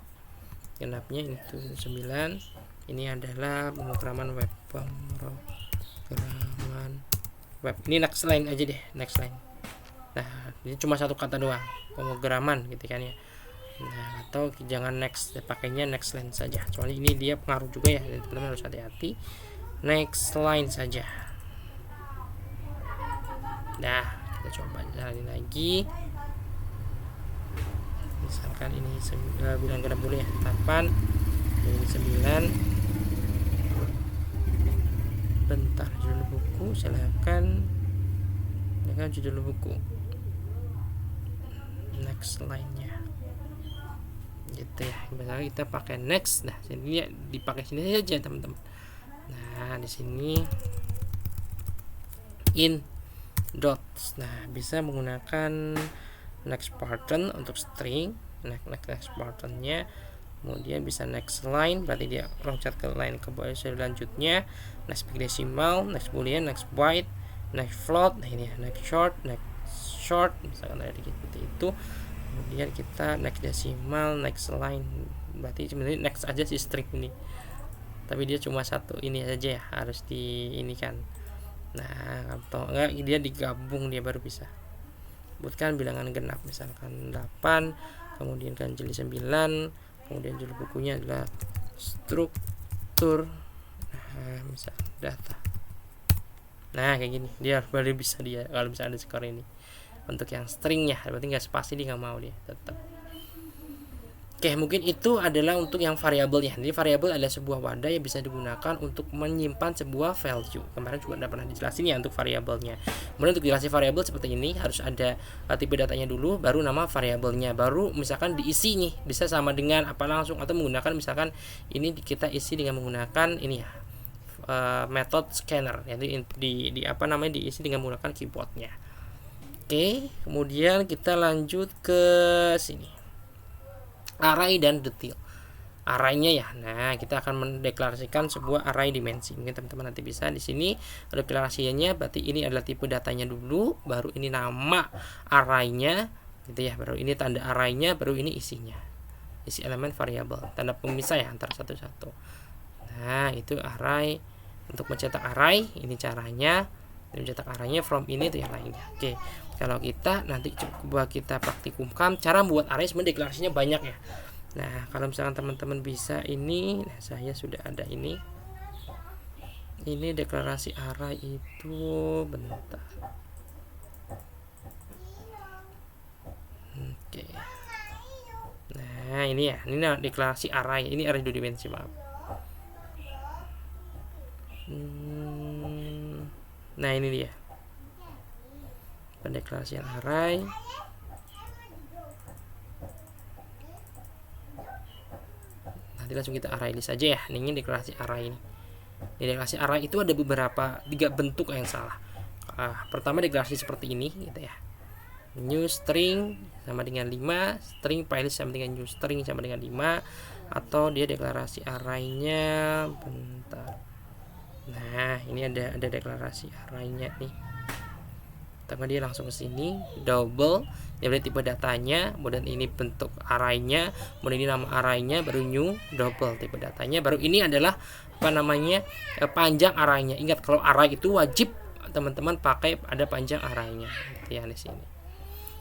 Speaker 1: Genapnya itu 9. Ini adalah pemrograman web. Ini next line aja deh, next line. Nah, ini cuma satu kata doang, pemrograman gitu kan ya. Nah, atau jangan next, pakainya next line saja. Soalnya ini dia pengaruh juga ya, teman-teman harus hati-hati. Next line saja. Nah, kita coba jalanin lagi. Misalkan ini bilang genap dulu ya, 8, ini 9. Bentar, judul buku silakan. Ini kan judul buku. Next line-nya. Gitu ya. Misalnya kita pakai next. Nah, sini ya, dipakai sini saja, teman-teman. Nah, di sini in dots. Nah, bisa menggunakan next pattern untuk string. Next patternnya, kemudian bisa next line, berarti dia loncat ke line ke bawah selanjutnya. Next big decimal, next boolean, next byte, next float. Nah, ini ya, next short, misalkan ada seperti itu. Kemudian kita next decimal, next line, berarti sebenarnya next aja si string ini, tapi dia cuma satu ini aja ya, harus di ini kan. Nah, atau enggak dia digabung, dia baru bisa. Buatkan bilangan genap, misalkan 8, kemudian ganjil 9, kemudian judul bukunya adalah struktur misal data. Nah, kayak gini dia baru bisa, dia kalau bisa ada skor ini untuk yang stringnya. Berarti nggak spasi, dia nggak mau, dia tetap Oke, mungkin itu adalah untuk yang variabelnya. Jadi variabel adalah sebuah wadah yang bisa digunakan untuk menyimpan sebuah value. Kemarin juga udah pernah dijelasin ya untuk variabelnya. Kemudian untuk jelasin variabel seperti ini harus ada tipe datanya dulu, baru nama variabelnya, baru misalkan diisi nih, bisa sama dengan apa langsung atau menggunakan misalkan ini kita isi dengan menggunakan ini ya, method scanner. Jadi di apa namanya diisi dengan menggunakan keyboardnya. Oke, kemudian kita lanjut ke sini. Array dan detail. Arraynya ya. Nah, kita akan mendeklarasikan sebuah array dimensi. Mungkin teman-teman nanti bisa di sini deklarasinya, berarti ini adalah tipe datanya dulu, baru ini nama arraynya gitu ya, baru ini tanda arraynya, baru ini isinya. Isi elemen variabel, tanda pemisah ya antara satu-satu. Nah, itu array. Untuk mencetak array, ini caranya. Dan mencetak arraynya from ini itu yang lainnya. Oke. Kalau kita nanti coba kita praktikumkan cara membuat array, sebenarnya deklarasinya banyak ya. Nah, kalau misalkan teman-teman bisa ini, nah saya sudah ada ini. Ini deklarasi array itu bentar. Oke. Nah, ini ya, ini deklarasi array. Ini array 2 dimensi, maaf. Nah, ini dia. Pendeklarasian array. Nanti langsung kita array list saja ya. Ini deklarasi array ini. Di deklarasi array itu ada beberapa 3 bentuk yang salah. Pertama deklarasi seperti ini gitu ya. New string sama dengan 5, string filelist sama dengan new string sama dengan 5, atau dia deklarasi arraynya bentar. Nah, ini ada deklarasi arraynya nih. Pertama dia langsung ke sini, double, dia berarti tipe datanya, kemudian ini bentuk arraynya, kemudian ini nama arraynya, baru new, double tipe datanya, baru ini adalah apa namanya panjang arraynya. Ingat kalau array itu wajib teman-teman pakai ada panjang arraynya, gitu ya di sini.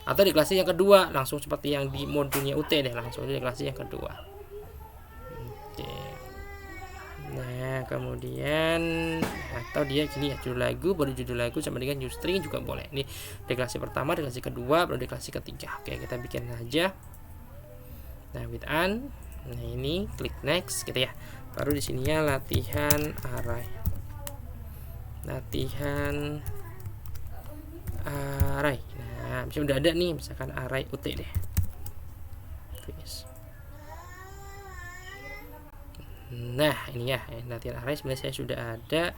Speaker 1: Atau deklarasi yang kedua langsung seperti yang di modulnya UT deh, langsung deklarasi yang kedua. Oke. Nah, kemudian atau dia gini ya, judul lagu, baru judul lagu sama dengan new string juga boleh. Ini deklarasi pertama, deklarasi kedua, baru deklarasi ketiga. Oke, kita bikin aja. Nah, with an. Nah, ini klik next gitu ya. Baru di sininya latihan array. Latihan array. Nah, bisa udah ada nih, misalkan array UT deh. Nah, ini ya, latihan array sebenarnya saya sudah ada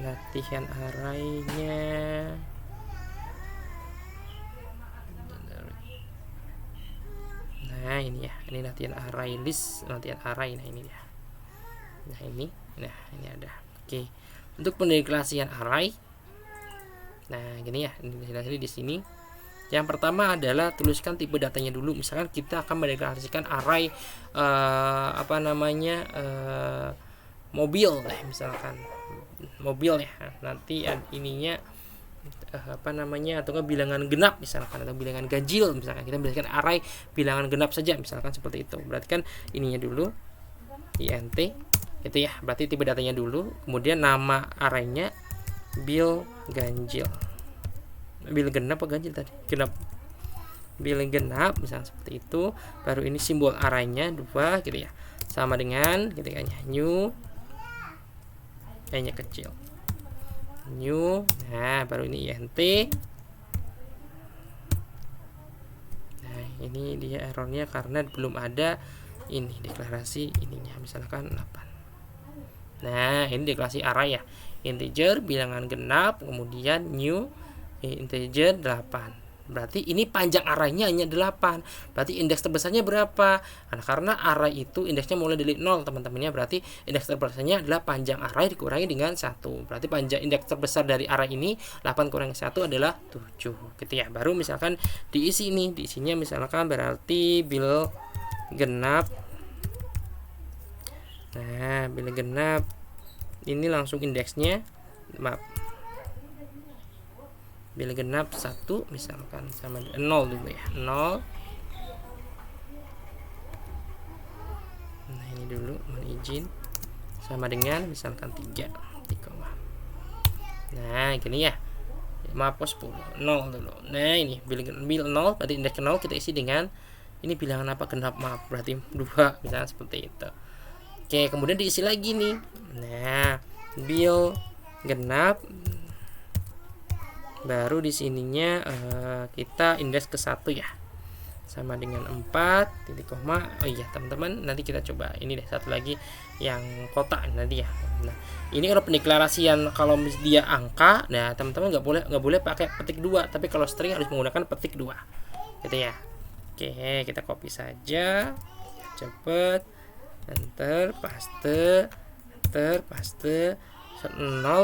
Speaker 1: latihan arraynya. Nah, ini ya, ini latihan array list, latihan array. Nah, ini dia. Nah, ini ada. Oke. Untuk pendeklarasian array. Nah, gini ya, ini di sini. Yang pertama adalah tuliskan tipe datanya dulu. Misalkan kita akan mendeklarasikan array mobil, misalkan mobil ya. Nanti ininya atau bilangan genap misalkan, atau bilangan ganjil misalkan. Kita berikan array bilangan genap saja misalkan seperti itu. Berarti kan ininya dulu int itu ya. Berarti tipe datanya dulu, kemudian nama arraynya bil ganjil. Bil genap apa ganjil tadi? Genap. Bil genap misalnya seperti itu. Baru ini simbol arraynya 2 gitu ya. Sama dengan ketikanya new nya kecil. New. Nah, baru ini int. Nah, ini dia errornya karena belum ada ini deklarasi ininya, misalkan 8. Nah, ini deklarasi array ya. Integer bilangan genap, kemudian new integer 8. Berarti ini panjang arraynya hanya 8. Berarti indeks terbesarnya berapa? Nah, karena array itu indeksnya mulai dari 0 teman-temannya, berarti indeks terbesarnya adalah panjang array dikurangi dengan 1. Berarti panjang indeks terbesar dari array ini 8 kurangi 1 adalah 7 gitu ya. Baru misalkan diisi ini, diisinya misalkan berarti bil genap. Nah, bil genap ini langsung indeksnya, maaf, bil genap 1 misalkan sama 0 dulu ya, 0. Nah, ini dulu mohon izin, sama dengan misalkan 3. Nah, gini ya, maaf 10, 0 dulu. Nah, ini bil 0 berarti indeks 0 kita isi dengan ini bilangan apa genap, maaf, berarti 2 misalnya seperti itu. Oke, kemudian diisi lagi nih. Nah, bil genap, baru di sininya kita indeks ke 1 ya, sama dengan 4 titik koma. Oh iya teman-teman, nanti kita coba ini deh satu lagi yang kotak nanti ya. Nah, ini kalau pendeklarasian, kalau dia angka, nah teman-teman nggak boleh pakai petik 2, tapi kalau string harus menggunakan petik 2 gitu ya. Oke, kita copy saja cepet, enter, paste, 0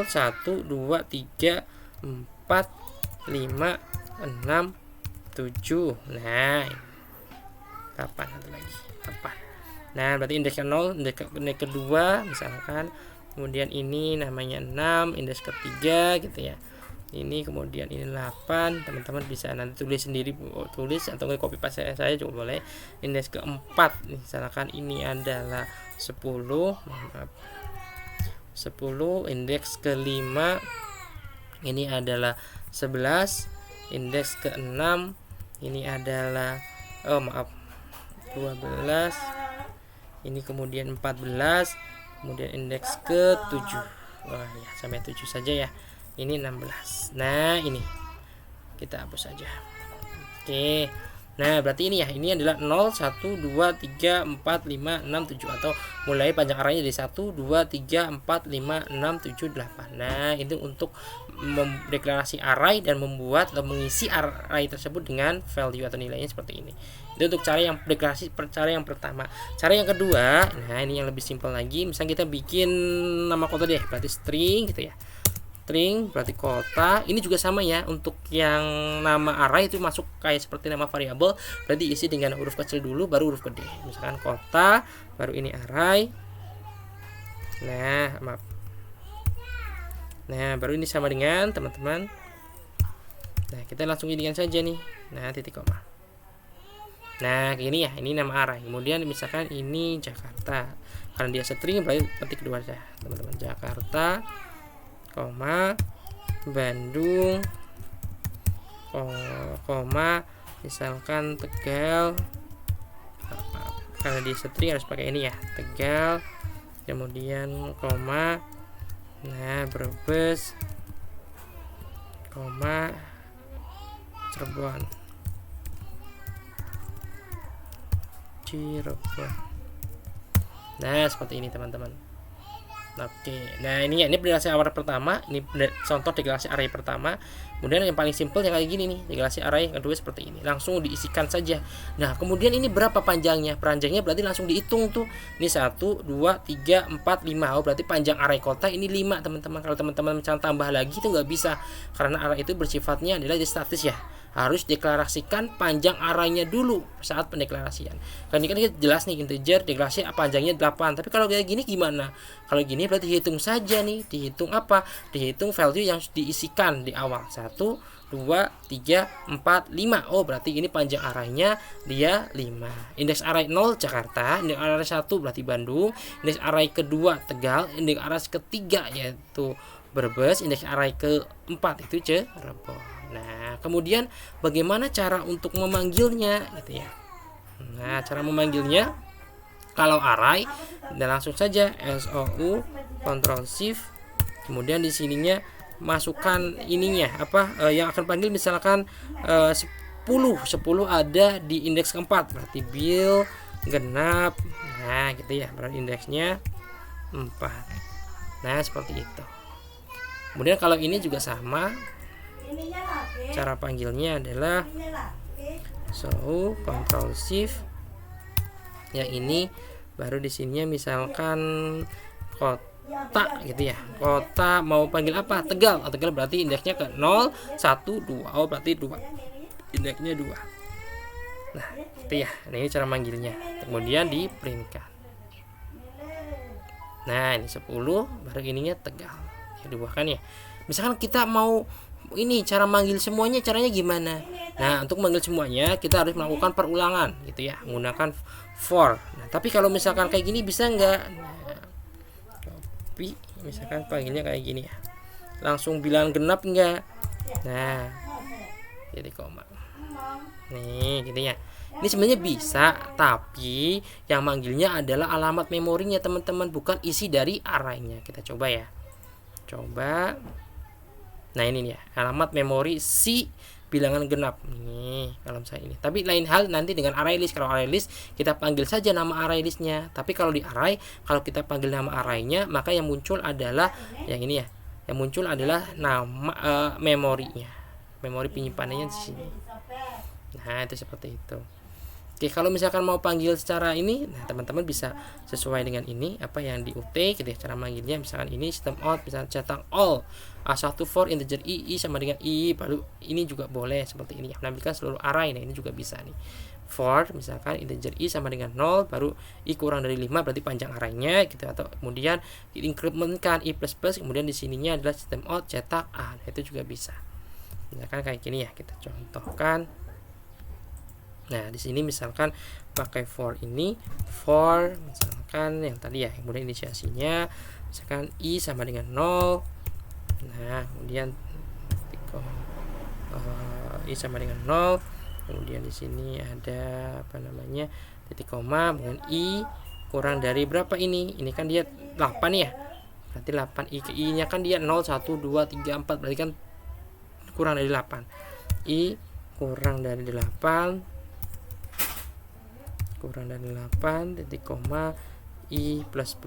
Speaker 1: 1 2 3 4 5 6 7. Nah, kapan satu lagi? Kapan? Nah, berarti indeksnya 0, indeks kedua misalkan. Kemudian ini namanya 6, indeks ketiga gitu ya. Ini kemudian ini 8. Teman-teman bisa nanti tulis sendiri, tulis atau copy paste saya juga boleh. Indeks keempat misalkan ini adalah 10. Maaf. 10. Indeks kelima ini adalah 11. Indeks ke-6 ini adalah 12. Ini kemudian 14. Kemudian indeks ke-7. Wah ya, sampai 7 saja ya. Ini 16. Nah, ini kita hapus saja. Oke. Nah, berarti ini ya, ini adalah 0 1 2 3 4 5 6 7, atau mulai panjang arahnya dari 1 2 3 4 5 6 7 8. Nah, itu untuk mendeklarasi array dan membuat atau mengisi array tersebut dengan value atau nilainya seperti ini. Itu untuk cara yang deklarasi, cara yang pertama. Cara yang kedua, nah ini yang lebih simpel lagi. Misalnya kita bikin nama kota deh, berarti string gitu ya. String berarti kota. Ini juga sama ya, untuk yang nama array itu masuk kayak seperti nama variabel, berarti isi dengan huruf kecil dulu baru huruf gede. Misalkan kota, baru ini array. Nah, maaf. Nah, baru ini sama dengan teman-teman. Nah, kita langsung inikan saja nih. Nah, titik koma. Nah, gini ya, ini nama array. Kemudian misalkan ini Jakarta. Karena dia string berarti petik kedua saja, teman-teman. Jakarta, koma, Bandung, koma, misalkan Tegal. Karena di string harus pakai ini ya, Tegal, kemudian koma, nah Brebes, koma, Cirebon. Nah, seperti ini teman-teman. Oke, nah ini ya, ini deklarasi array pertama, ini contoh deklarasi array pertama. Kemudian yang paling simpel yang kayak gini nih, deklarasi array yang kedua seperti ini, langsung diisikan saja. Nah, kemudian ini berapa panjangnya? Panjangnya berarti langsung dihitung tuh. Ini 1 2 3 4 5. Oh, berarti panjang array kota ini 5, teman-teman. Kalau teman-teman mencari tambah lagi itu nggak bisa, karena array itu bersifatnya adalah statis ya. Harus deklarasikan panjang arraynya dulu saat pendeklarasian. Kan ini kan jelas nih, integer deklarasi panjangnya 8. Tapi kalau kayak gini gimana? Kalau gini berarti dihitung saja nih. Dihitung apa? Dihitung value yang diisikan di awal. 1 2 3 4 5. Oh, berarti ini panjang arraynya dia 5. Indeks array 0 Jakarta, indeks array 1 berarti Bandung, indeks array kedua Tegal, indeks array ketiga yaitu Brebes, indeks array keempat itu Cirebon. Nah, kemudian bagaimana cara untuk memanggilnya gitu ya. Nah, cara memanggilnya kalau array, dan langsung saja SOU Ctrl Shift, kemudian di sininya masukkan ininya yang akan panggil misalkan 10 ada di indeks keempat, berarti bil genap. Nah, gitu ya, berarti indeksnya 4. Nah, seperti itu. Kemudian kalau ini juga sama, cara panggilnya adalah SOU Ctrl Shift, yang ini baru di sininya misalkan kota gitu ya. Kota mau panggil apa? Tegal. Tegal berarti indeksnya ke 0 1 2. Oh, berarti 2. Indeksnya 2. Nah, itu ya. Nah, ini cara manggilnya. Kemudian di printkan. Nah, ini 10, baru ininya Tegal. Ya, 2 kan ya. Misalkan kita mau ini cara manggil semuanya, caranya gimana? Nah, untuk manggil semuanya kita harus melakukan perulangan gitu ya, menggunakan for. Nah, tapi kalau misalkan kayak gini bisa nggak? Nah, copy, misalkan panggilnya kayak gini ya, langsung bilang genap nggak? Nah, jadi koma. Nih, gitu ya. Ini sebenarnya bisa, tapi yang manggilnya adalah alamat memorinya teman-teman, bukan isi dari arraynya. Kita coba ya. Coba. Nah ini ya, alamat memori si bilangan genap. Nih, kalau misalnya ini. Tapi lain hal nanti dengan array list. Kalau array list kita panggil saja nama array listnya. Tapi kalau di array, kalau kita panggil nama arraynya, maka yang muncul adalah yang ini ya. Yang muncul adalah nama memorinya. Memori penyimpanannya di sini. Nah, itu seperti itu. Oke, kalau misalkan mau panggil secara ini, nah teman-teman bisa sesuai dengan ini apa yang di UT gitu ya, cara manggilnya. Misalkan ini system out, misalkan cetak all A1 for integer i sama dengan i, baru ini juga boleh seperti ini ya, menampilkan seluruh array. Nah, ini juga bisa nih. For misalkan integer i sama dengan 0, baru i kurang dari 5 berarti panjang arraynya gitu, atau kemudian incrementkan i++, kemudian di sininya adalah system out cetak a. Nah, itu juga bisa. Misalkan kayak gini ya, kita contohkan. Nah, di sini misalkan pakai for ini, for misalkan yang tadi ya, kemudian inisiasinya misalkan i sama dengan 0. Nah, kemudian i sama dengan 0. Kemudian di sini ada apa namanya? Titik koma, kemudian i kurang dari berapa ini? Ini kan dia 8 ya. Berarti 8 i ke i-nya kan dia 0 1 2 3 4, berarti kan kurang dari 8. I kurang dari 8 titik koma i plus.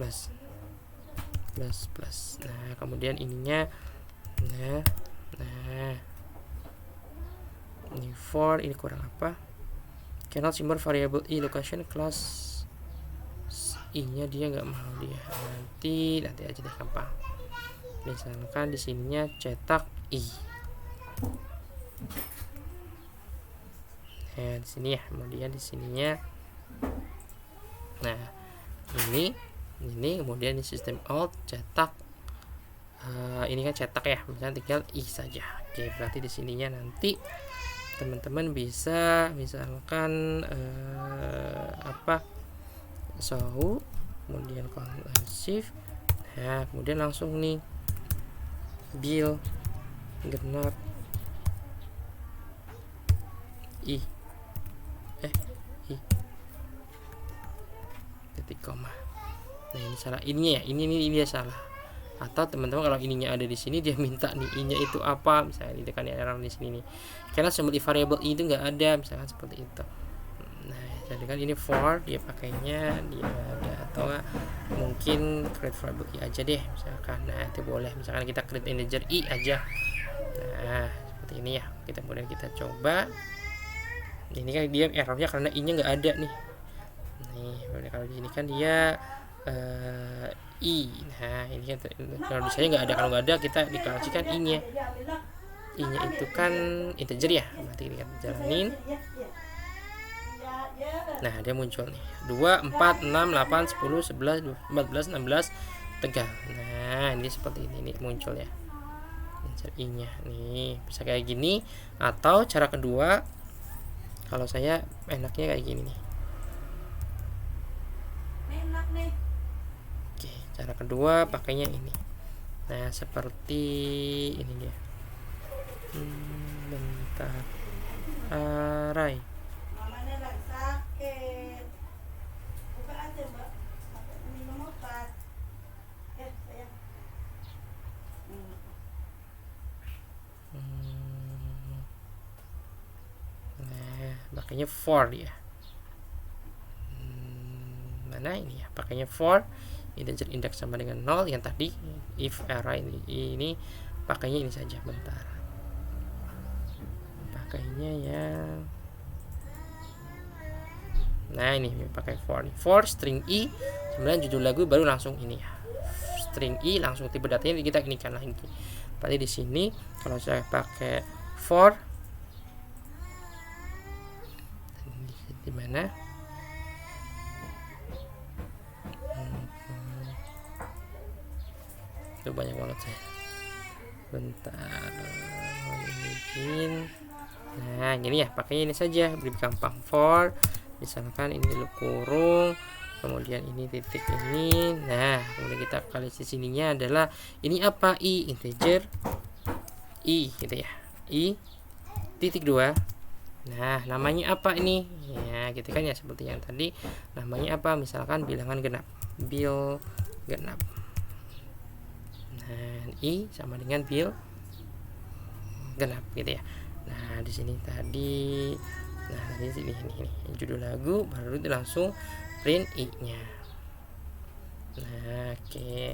Speaker 1: Nah, kemudian ininya nah ini for, ini kurang apa, cannot symbol variable i location class i nya dia nggak mau, dia nanti aja deh, gampang. Misalkan di sininya cetak i. Nah, di sini ya, kemudian di sininya. Nah, ini kemudian di system out cetak ini kan cetak ya, misalnya tinggal i saja. Oke, berarti di sininya nanti teman-teman bisa misalkan so kemudian shift, nah kemudian langsung nih bil genap i titik koma. Nah, ini salah ininya ya, ini dia salah. Atau teman-teman kalau ininya ada di sini, dia minta nih i-nya itu apa, misalnya itu kan error di sini nih, karena symbol variable i itu enggak ada, misalkan seperti itu. Nah, jadi kan ini for dia pakainya dia ada, atau mungkin create variable i aja deh misalkan. Nah, itu boleh, misalkan kita create integer i aja. Nah, seperti ini ya. Kita kemudian kita coba. Ini kan dia errornya karena i-nya enggak ada nih. Nih, kalau di sini kan dia i. Nah, ini kan kalau di saya nggak ada, kalau nggak ada kita deklarasikan i-nya. I-nya itu kan integer ya, berarti kita jalanin. Nah, dia muncul nih 2, 4, 6, 8, 10, 11, 14, 16 tegal. Nah, ini seperti ini muncul ya, integer i-nya nih, bisa kayak gini. Atau cara kedua, kalau saya enaknya kayak gini nih. Oke, cara kedua pakainya ini. Nah, seperti ini dia. Bentar. Array. Nah, pakainya for dia. Mana ini ya, pakainya for integer index sama dengan 0 yang tadi. If array ini pakainya ini saja. Bentar, pakainya yang nah ini pakai for string i, kemudian judul lagu baru langsung ini ya, string i langsung tipe datanya kita inikan lagi. Berarti di sini kalau saya pakai for di mana itu banyak banget saya. Bentar, bikin. Nah, gini ya, pakainya ini saja, lebih gampang. For misalkan ini dulu kurung, kemudian ini titik ini. Nah, kemudian kita kali di sininya adalah ini apa, i integer i gitu ya, i titik 2 Nah, namanya apa ini? Ya, gitu kan ya, seperti yang tadi. Namanya apa? Misalkan bilangan genap. Bil genap. Nah, I sama dengan bil genap gitu ya. Nah, di sini tadi, nah di sini ini judul lagu, baru itu langsung print I-nya. Nah, oke.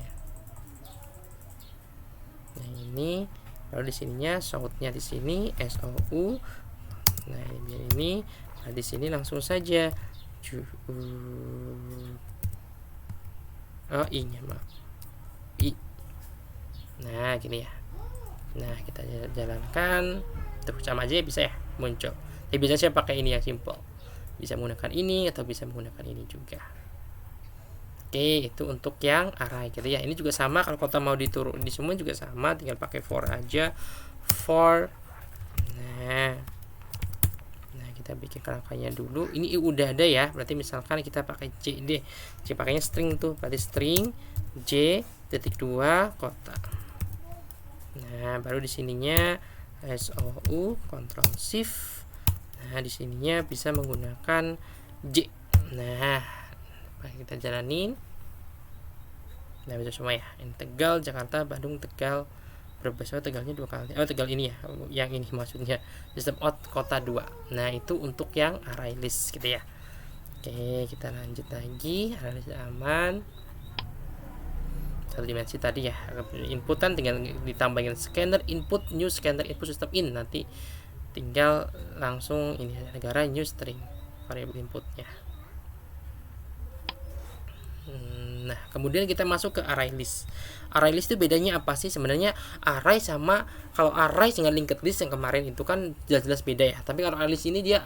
Speaker 1: Nah, ini lalu di sininya shoutnya di sini SOU. Nah, ini nah, di sini langsung saja I-nya, maaf. I. Nah, gini ya. Nah, kita jalankan. Tuh, sama aja bisa ya muncul. Tapi biasanya saya pakai ini yang simple. Bisa menggunakan ini atau bisa menggunakan ini juga. Oke, itu untuk yang array gitu ya. Ini juga sama, kalau kota mau diturun di semua juga sama, tinggal pakai for aja. For. Nah, kita bikin kerangkanya dulu. Ini udah ada ya. Berarti misalkan kita pakai C deh. C pakainya string tuh. Berarti string J.2 kota. Nah, baru di sininya SOU Ctrl Shift. Nah, di sininya bisa menggunakan J. Nah, kita jalanin. Nah, bisa semua ya. Ini Tegal, Jakarta, Bandung, Tegal, Brebes. Tegalnya 2 kali. Oh, Tegal ini ya. Yang ini maksudnya system out kota 2. Nah, itu untuk yang array list gitu ya. Oke, kita lanjut lagi. Array list aman. Satu dimensi tadi ya. Inputan tinggal ditambahin scanner input, new scanner input system in. Nanti tinggal langsung ini negara new string variable inputnya. Nah, kemudian kita masuk ke array list. Array list itu bedanya apa sih? Sebenarnya array sama, kalau array dengan linked list yang kemarin itu kan jelas-jelas beda ya. Tapi kalau array list ini dia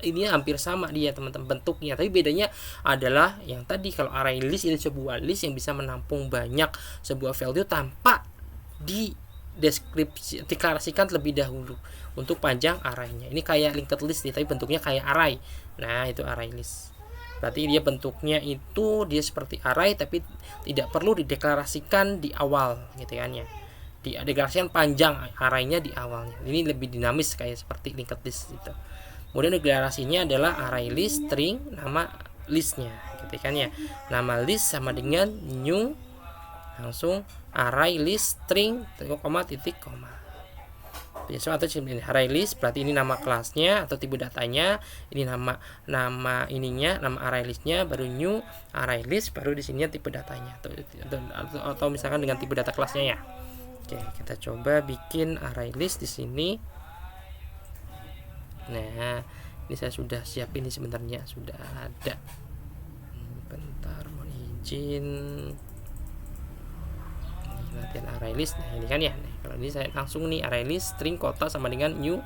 Speaker 1: ini hampir sama dia teman-teman bentuknya. Tapi bedanya adalah yang tadi, kalau array list itu sebuah list yang bisa menampung banyak sebuah value tanpa di deskripsi deklarasikan terlebih dahulu untuk panjang arraynya. Ini kayak linked list nih, tapi bentuknya kayak array. Nah, itu array list. Berarti dia bentuknya itu dia seperti array tapi tidak perlu dideklarasikan di awal gitu kan ya. Dideklarasikan panjang arraynya di awalnya. Ini lebih dinamis kayak seperti linked list gitu. Kemudian deklarasinya adalah array list string nama listnya gitu kan ya. Nama list sama dengan new langsung array list string titik koma. Atau array list berarti ini nama kelasnya atau tipe datanya, ini nama ininya, nama array listnya, baru new array list, baru di sini tipe datanya atau misalkan dengan tipe data kelasnya ya. Oke, kita coba bikin array list di sini. Nah, ini saya sudah siapin ini sebenarnya, sudah ada. Bentar, mohon izin. Latihan array list. Nah, ini kan ya. Nah, kalau ini saya langsung nih array list string kota sama dengan new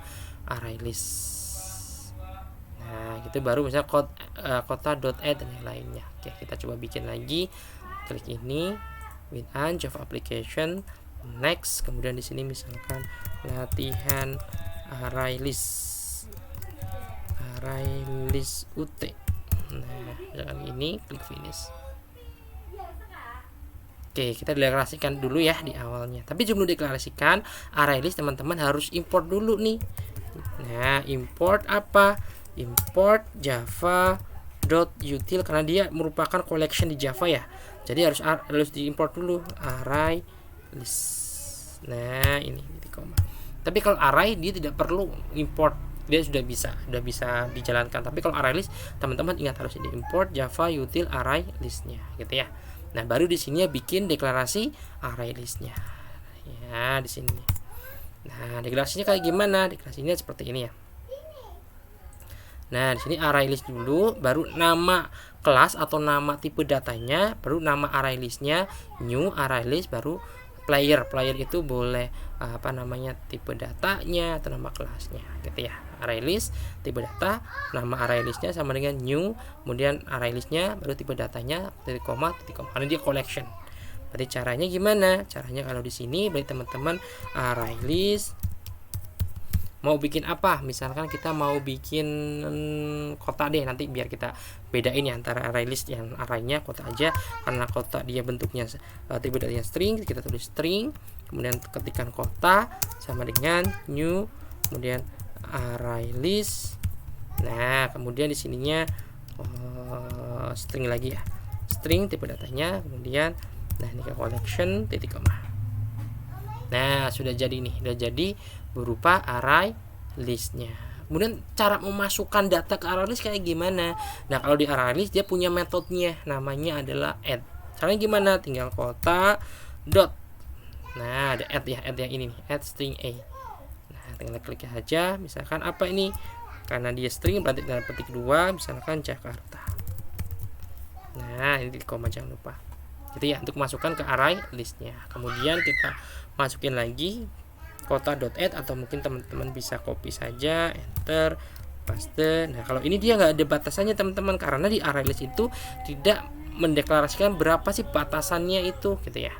Speaker 1: array list. Nah, gitu baru misalnya kota.add dan yang lainnya. Oke, kita coba bikin lagi. Klik ini WinAn Java application, next, kemudian di sini misalkan latihan array list UT. Nah, dengan ini klik finish. Oke, kita deklarasikan dulu ya di awalnya. Tapi sebelum deklarasikan array list, teman-teman harus import dulu nih. Nah, import apa? Import java.util karena dia merupakan collection di Java ya. Jadi harus diimport dulu array list. Nah, ini titik koma. Tapi kalau array dia tidak perlu import, dia sudah bisa dijalankan. Tapi kalau array list, teman-teman ingat harus diimport java util array listnya gitu ya. Nah, baru di sini bikin deklarasi array listnya. Ya, di sini. Nah, deklarasinya kayak gimana? Deklarasinya seperti ini ya. Nah, di sini array list dulu, baru nama kelas atau nama tipe datanya, baru nama array listnya, new array list, baru player. Player itu boleh tipe datanya atau nama kelasnya gitu ya. Array list, tipe data, nama array listnya sama dengan new, kemudian array listnya, baru tipe datanya, titik koma. Karena dia collection. Berarti caranya gimana? Caranya kalau di sini berarti teman-teman array list mau bikin apa? Misalkan kita mau bikin kota deh, nanti biar kita bedain ya antara array list yang arraynya kota aja, karena kota dia bentuknya tipe datanya string, kita tulis string, kemudian ketikkan kota sama dengan new, kemudian array list. Nah, kemudian di sininya string lagi ya, string tipe datanya, kemudian nah ini ke collection titik koma. Nah, sudah jadi nih, sudah jadi berupa array listnya. Kemudian cara memasukkan data ke array list kayak gimana? Nah, kalau di array list dia punya metodenya, namanya adalah add. Caranya gimana? Tinggal kota dot. Nah, ada add ya, add yang ini nih, add string a. Nah, tinggal klik aja, misalkan apa ini? Karena dia string berarti dalam petik 2, misalkan Jakarta. Nah, ini di koma jangan lupa. Jadi ya, untuk masukkan ke array listnya. Kemudian kita masukin lagi kota.add, atau mungkin teman-teman bisa copy saja, enter, paste. Nah, kalau ini dia nggak ada batasannya teman-teman, karena di array list itu tidak mendeklarasikan berapa sih batasannya itu gitu ya.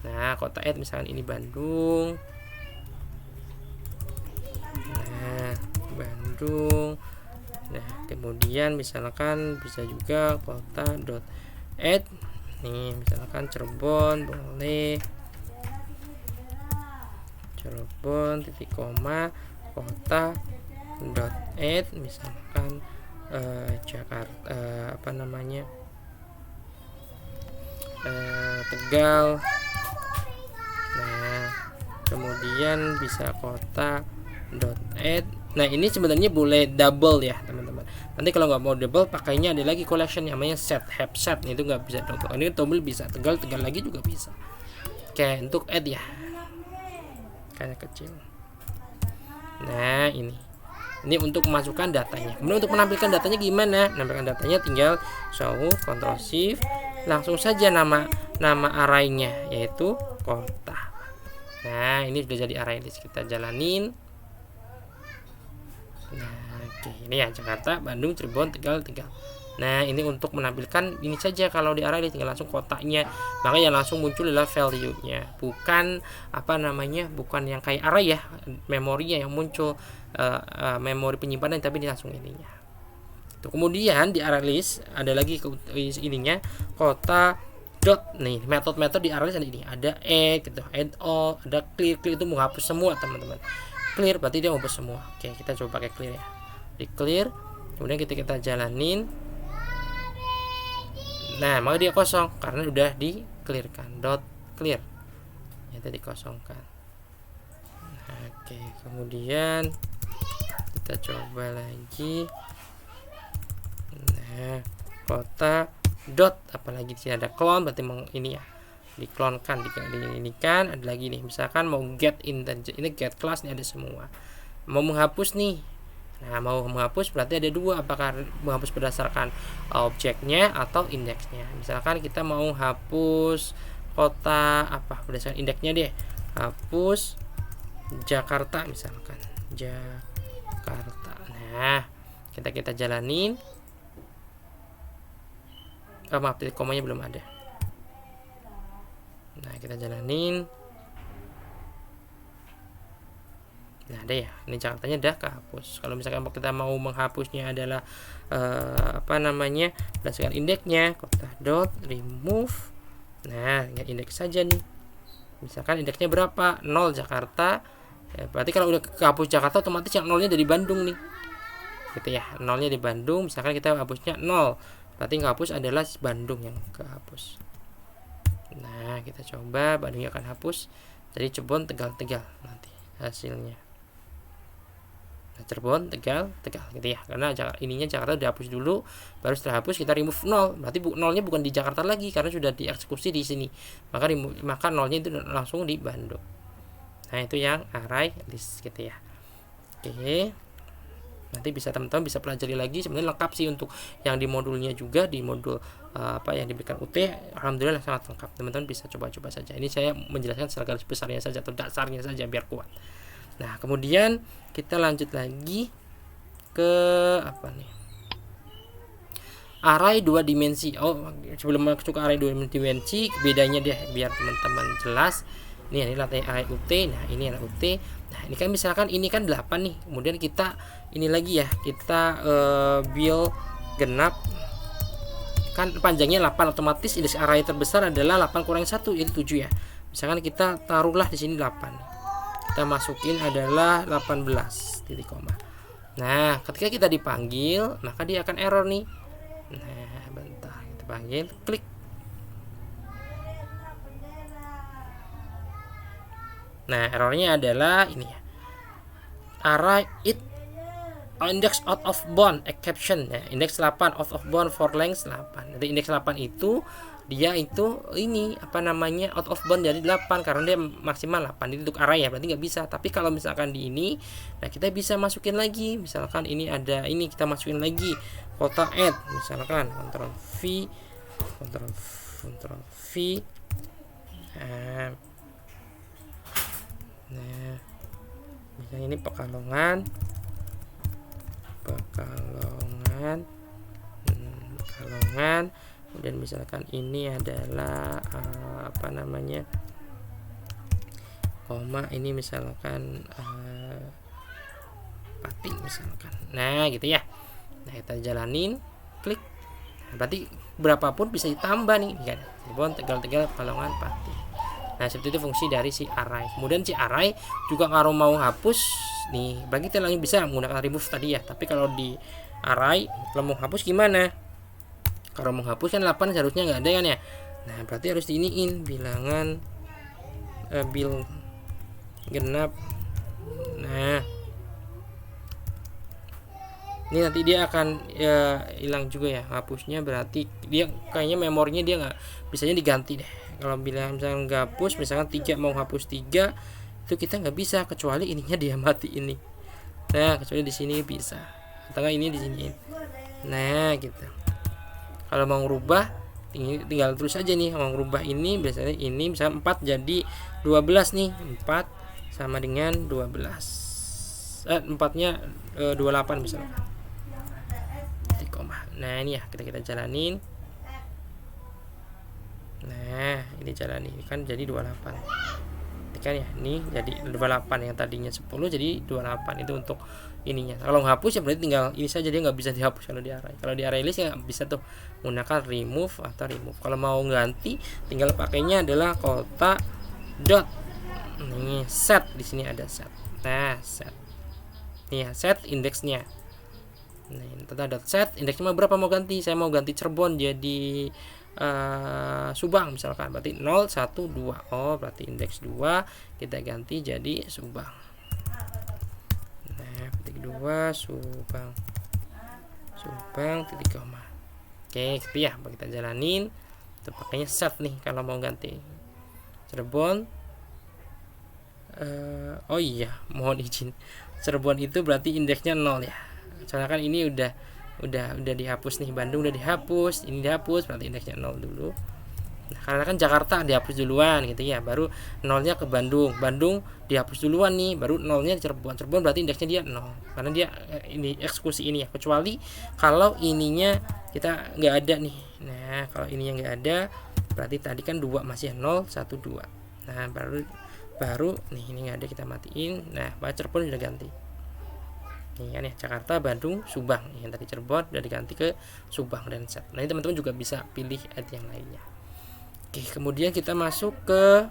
Speaker 1: Nah, kota add misalkan ini Bandung. Nah, Bandung. Nah, kemudian misalkan bisa juga kota.add nih, misalkan Cirebon boleh, Cirebon titik koma kota dot add misalkan Jakarta, apa namanya, Tegal. Nah, kemudian bisa kota dot add. Nah, ini sebenarnya boleh double ya teman-teman. Nanti kalau nggak mau double, pakainya ada lagi collection namanya set, have set. Itu nggak bisa double. Ini double bisa, Tegal lagi juga bisa. Oke, untuk add ya, kayak kecil. Nah, ini untuk memasukkan datanya. Kemudian untuk menampilkan datanya gimana? Menampilkan datanya tinggal show, Ctrl Shift, langsung saja nama arraynya yaitu kota. Nah, ini sudah jadi array list, kita jalanin. Nah, oke, ini ya Jakarta, Bandung, Cirebon, Tegal. Nah, ini untuk menampilkan ini saja. Kalau di array list tinggal langsung kotanya, maka yang langsung muncul adalah value-nya, bukan apa namanya, bukan yang kayak array ya, memorinya yang muncul, memori penyimpanan, tapi ini langsung ininya. Tuh, kemudian di array list ada lagi ininya kota dot. Nih, metode di array list ada ini, ada add gitu, add all, ada clear itu menghapus semua teman-teman. Clear berarti dia menghapus semua. Oke, kita coba pakai clear ya, di clear, kemudian kita jalanin. Nah, maka dia kosong karena udah di clearkan, dot clear ya, tadi dikosongkan. Nah, oke, kemudian kita coba lagi. Nah, kota dot, apalagi di sini ada clone, berarti ini ya, diklonkan, diinikan. Ada lagi nih, misalkan mau get integer, ini get class nih ada semua. Mau menghapus nih. Nah, mau menghapus berarti ada dua, apakah menghapus berdasarkan objeknya atau indeksnya. Misalkan kita mau hapus kota apa, berdasarkan indeksnya deh, hapus Jakarta misalkan, Jakarta. Nah, kita jalanin. Maaf, titik komanya belum ada. Nah, kita jalanin. Nah, ada ya, ini Jakartanya udah kehapus. Kalau misalkan kita mau menghapusnya adalah apa namanya, berdasarkan indeksnya, kota dot remove. Nah, ingat indeks saja nih. Misalkan indeksnya berapa? 0 Jakarta. Ya, berarti kalau udah kehapus Jakarta, otomatis yang nolnya dari Bandung nih. Gitu ya, nolnya di Bandung. Misalkan kita hapusnya 0, berarti yang kehapus adalah Bandung yang kehapus. Nah, kita coba Bandungnya akan hapus. Jadi Cirebon, Tegal nanti hasilnya. Nah, Cirebon, Tegal gitu ya. Karena ininya Jakarta udah hapus dulu, baru setelah hapus kita remove 0. Berarti nolnya bukan di Jakarta lagi karena sudah dieksekusi di sini. Maka nolnya itu langsung di Bandung. Nah, itu yang array list gitu ya. Oke. Nanti bisa teman-teman bisa pelajari lagi, sebenarnya lengkap sih untuk yang di modulnya juga, di modul apa yang diberikan UT, alhamdulillah sangat lengkap. Teman-teman bisa coba-coba saja. Ini saya menjelaskan secara garis besarnya saja atau dasarnya saja biar kuat. Nah, kemudian kita lanjut lagi ke apa nih? Array 2 dimensi. Oh, sebelum masuk ke array 2 dimensi, bedanya deh biar teman-teman jelas. Ini latih array UT. Nah, ini adalah UT. Nah, ini kan misalkan ini kan 8 nih. Kemudian kita ini lagi ya, kita build genap. Kan panjangnya 8, otomatis indeks array terbesar adalah 8 kurang 1 yaitu 7 ya. Misalkan kita taruhlah di sini 8. kita masukin adalah 18 titik koma. Nah, ketika kita dipanggil, maka dia akan error nih. Nah, bentar, kita panggil, klik. Nah, errornya adalah ini ya. Array it index out of bound exception ya. Index 8 out of bound for length 8. Jadi index 8 itu dia itu ini apa namanya out of bound jadi 8 karena dia maksimal 8 itu untuk array ya, berarti nggak bisa. Tapi kalau misalkan di ini, nah kita bisa masukin lagi, misalkan ini ada ini kita masukin lagi kota add, misalkan Ctrl V Ctrl V. Nah misalnya ini Pekalongan, kemudian misalkan ini adalah apa namanya koma, ini misalkan Pati misalkan. Nah gitu ya. Nah kita jalanin, klik. Nah, berarti berapapun bisa ditambah nih kan. Tegal Pekalongan Pati. Nah seperti itu fungsi dari si array. Kemudian si array juga kalau mau hapus nih, bagi kita lagi bisa menggunakan remove tadi ya. Tapi kalau di array kalau mau hapus gimana? Kalau mau hapus kan 8 seharusnya nggak ada kan ya. Nah berarti harus diiniin bilangan bil genap. Nah ini nanti dia akan hilang juga ya hapusnya, berarti dia kayaknya memorinya dia nggak bisanya diganti deh. Kalau bilang misalnya nggak hapus, misalkan 3 mau hapus 3 itu kita nggak bisa kecuali ininya dia mati ini. Nah kecuali di sini bisa, atau ini di sini. Nah gitu. Kalau mau ngerubah tinggal terus aja nih, mau ngerubah ini biasanya ini misalnya 4 jadi 12 nih, 4 sama dengan 12 4 nya 28 misalnya. Nah ini ya kita jalanin. Nah ini jalan ini kan jadi 28 kan ya, ini jadi 28 yang tadinya 10 jadi 28 itu untuk ininya. Kalau hapus ya berarti tinggal ini saja, dia nggak bisa dihapus kalau di array. Kalau di array list ya bisa tuh menggunakan remove atau remove. Kalau mau ganti tinggal pakainya adalah kota dot ini set, di sini ada set. Nah set nih ya, set indeksnya. Nah ini dot set indeksnya berapa mau ganti, saya mau ganti Cirebon jadi Subang misalkan, berarti 0 1 2. Oh berarti indeks 2 kita ganti jadi Subang. Nah titik 2 Subang titik koma. Oke gitu ya, kita jalanin. Itu pakainya set nih kalau mau ganti Cirebon. Oh iya mohon izin, Cirebon itu berarti indeksnya 0 ya, soalnya kan ini udah dihapus nih, Bandung udah dihapus, ini dihapus berarti indeksnya 0 dulu. Nah, karena kan Jakarta dihapus duluan gitu ya, baru nolnya ke Bandung dihapus duluan nih, baru nolnya Cirebon berarti indeksnya dia 0 karena dia ini eksekusi ini ya, kecuali kalau ininya kita nggak ada nih. Nah kalau ininya nggak ada berarti tadi kan 2 masih 0 1 2. Nah baru nih ini nggak ada kita matiin. Nah Cirebon sudah ganti nih kan ya, Jakarta, Bandung, Subang. Yang tadi Cirebon udah diganti ke Subang dan set. Nah ini teman-teman juga bisa pilih add yang lainnya. Oke kemudian kita masuk ke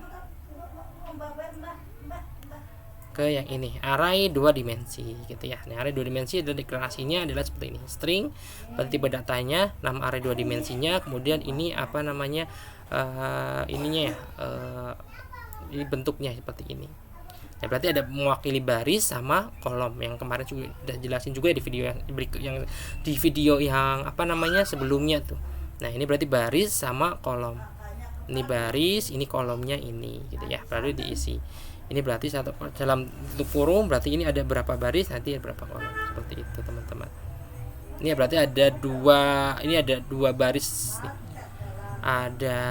Speaker 1: yang ini, array 2 dimensi gitu ya. Nah array 2 dimensi adalah deklarasinya adalah seperti ini, string berarti tipe datanya, nama array 2 dimensinya, kemudian ini apa namanya ininya ya, ini bentuknya seperti ini. Ya berarti ada mewakili baris sama kolom, yang kemarin juga udah jelasin juga ya di video yang berikut, yang di video yang apa namanya sebelumnya tuh. Nah ini berarti baris sama kolom, ini baris, ini kolomnya ini gitu ya, baru diisi. Ini berarti satu dalam bentuk kurung, berarti ini ada berapa baris, nanti ada berapa kolom, seperti itu teman-teman. Ini berarti ada dua baris nih. Ada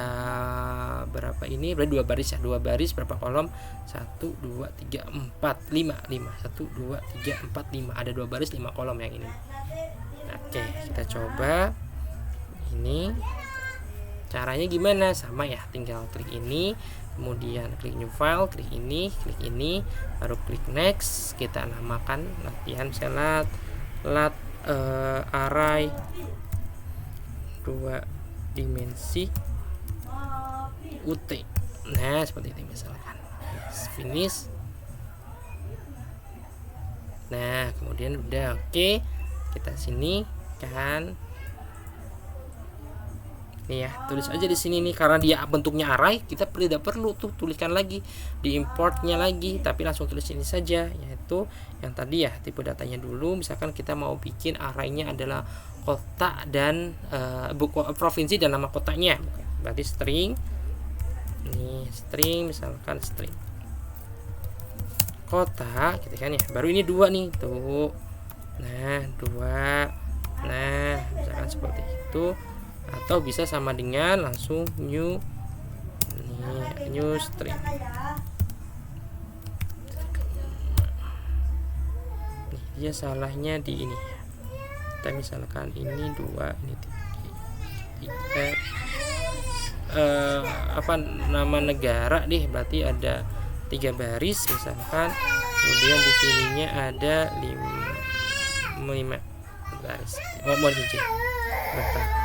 Speaker 1: berapa ini, berarti 2 baris ya, 2 baris berapa kolom, 1 2 3 4 5 1 2 3 4 5, ada 2 baris 5 kolom yang ini. Oke kita coba ini caranya gimana, sama ya, tinggal klik ini, kemudian klik new file, klik ini, baru klik next. Kita namakan latihan misalnya lat array 2 dimensi UT. Nah seperti itu misalkan, finish. Nah, kemudian udah oke. Kita sini kan. Nih ya, tulis aja di sini nih, karena dia bentuknya array, kita tidak perlu tuh tuliskan lagi di importnya lagi, tapi langsung tulis ini saja, yaitu yang tadi ya, tipe datanya dulu. Misalkan kita mau bikin arraynya adalah kota dan provinsi dan nama kotanya, berarti string. Nih string, misalkan string kota gitu kan ya. Baru ini 2 nih tuh. Nah 2, nah misalkan seperti itu. Atau bisa sama dengan langsung new string. Nih, dia salahnya di ini ya. Kita misalkan ini 2, ini 3. Apa nama negara deh, berarti ada 3 baris misalkan. Kemudian di sininya ada 5 baris. Mau izin. Bentar.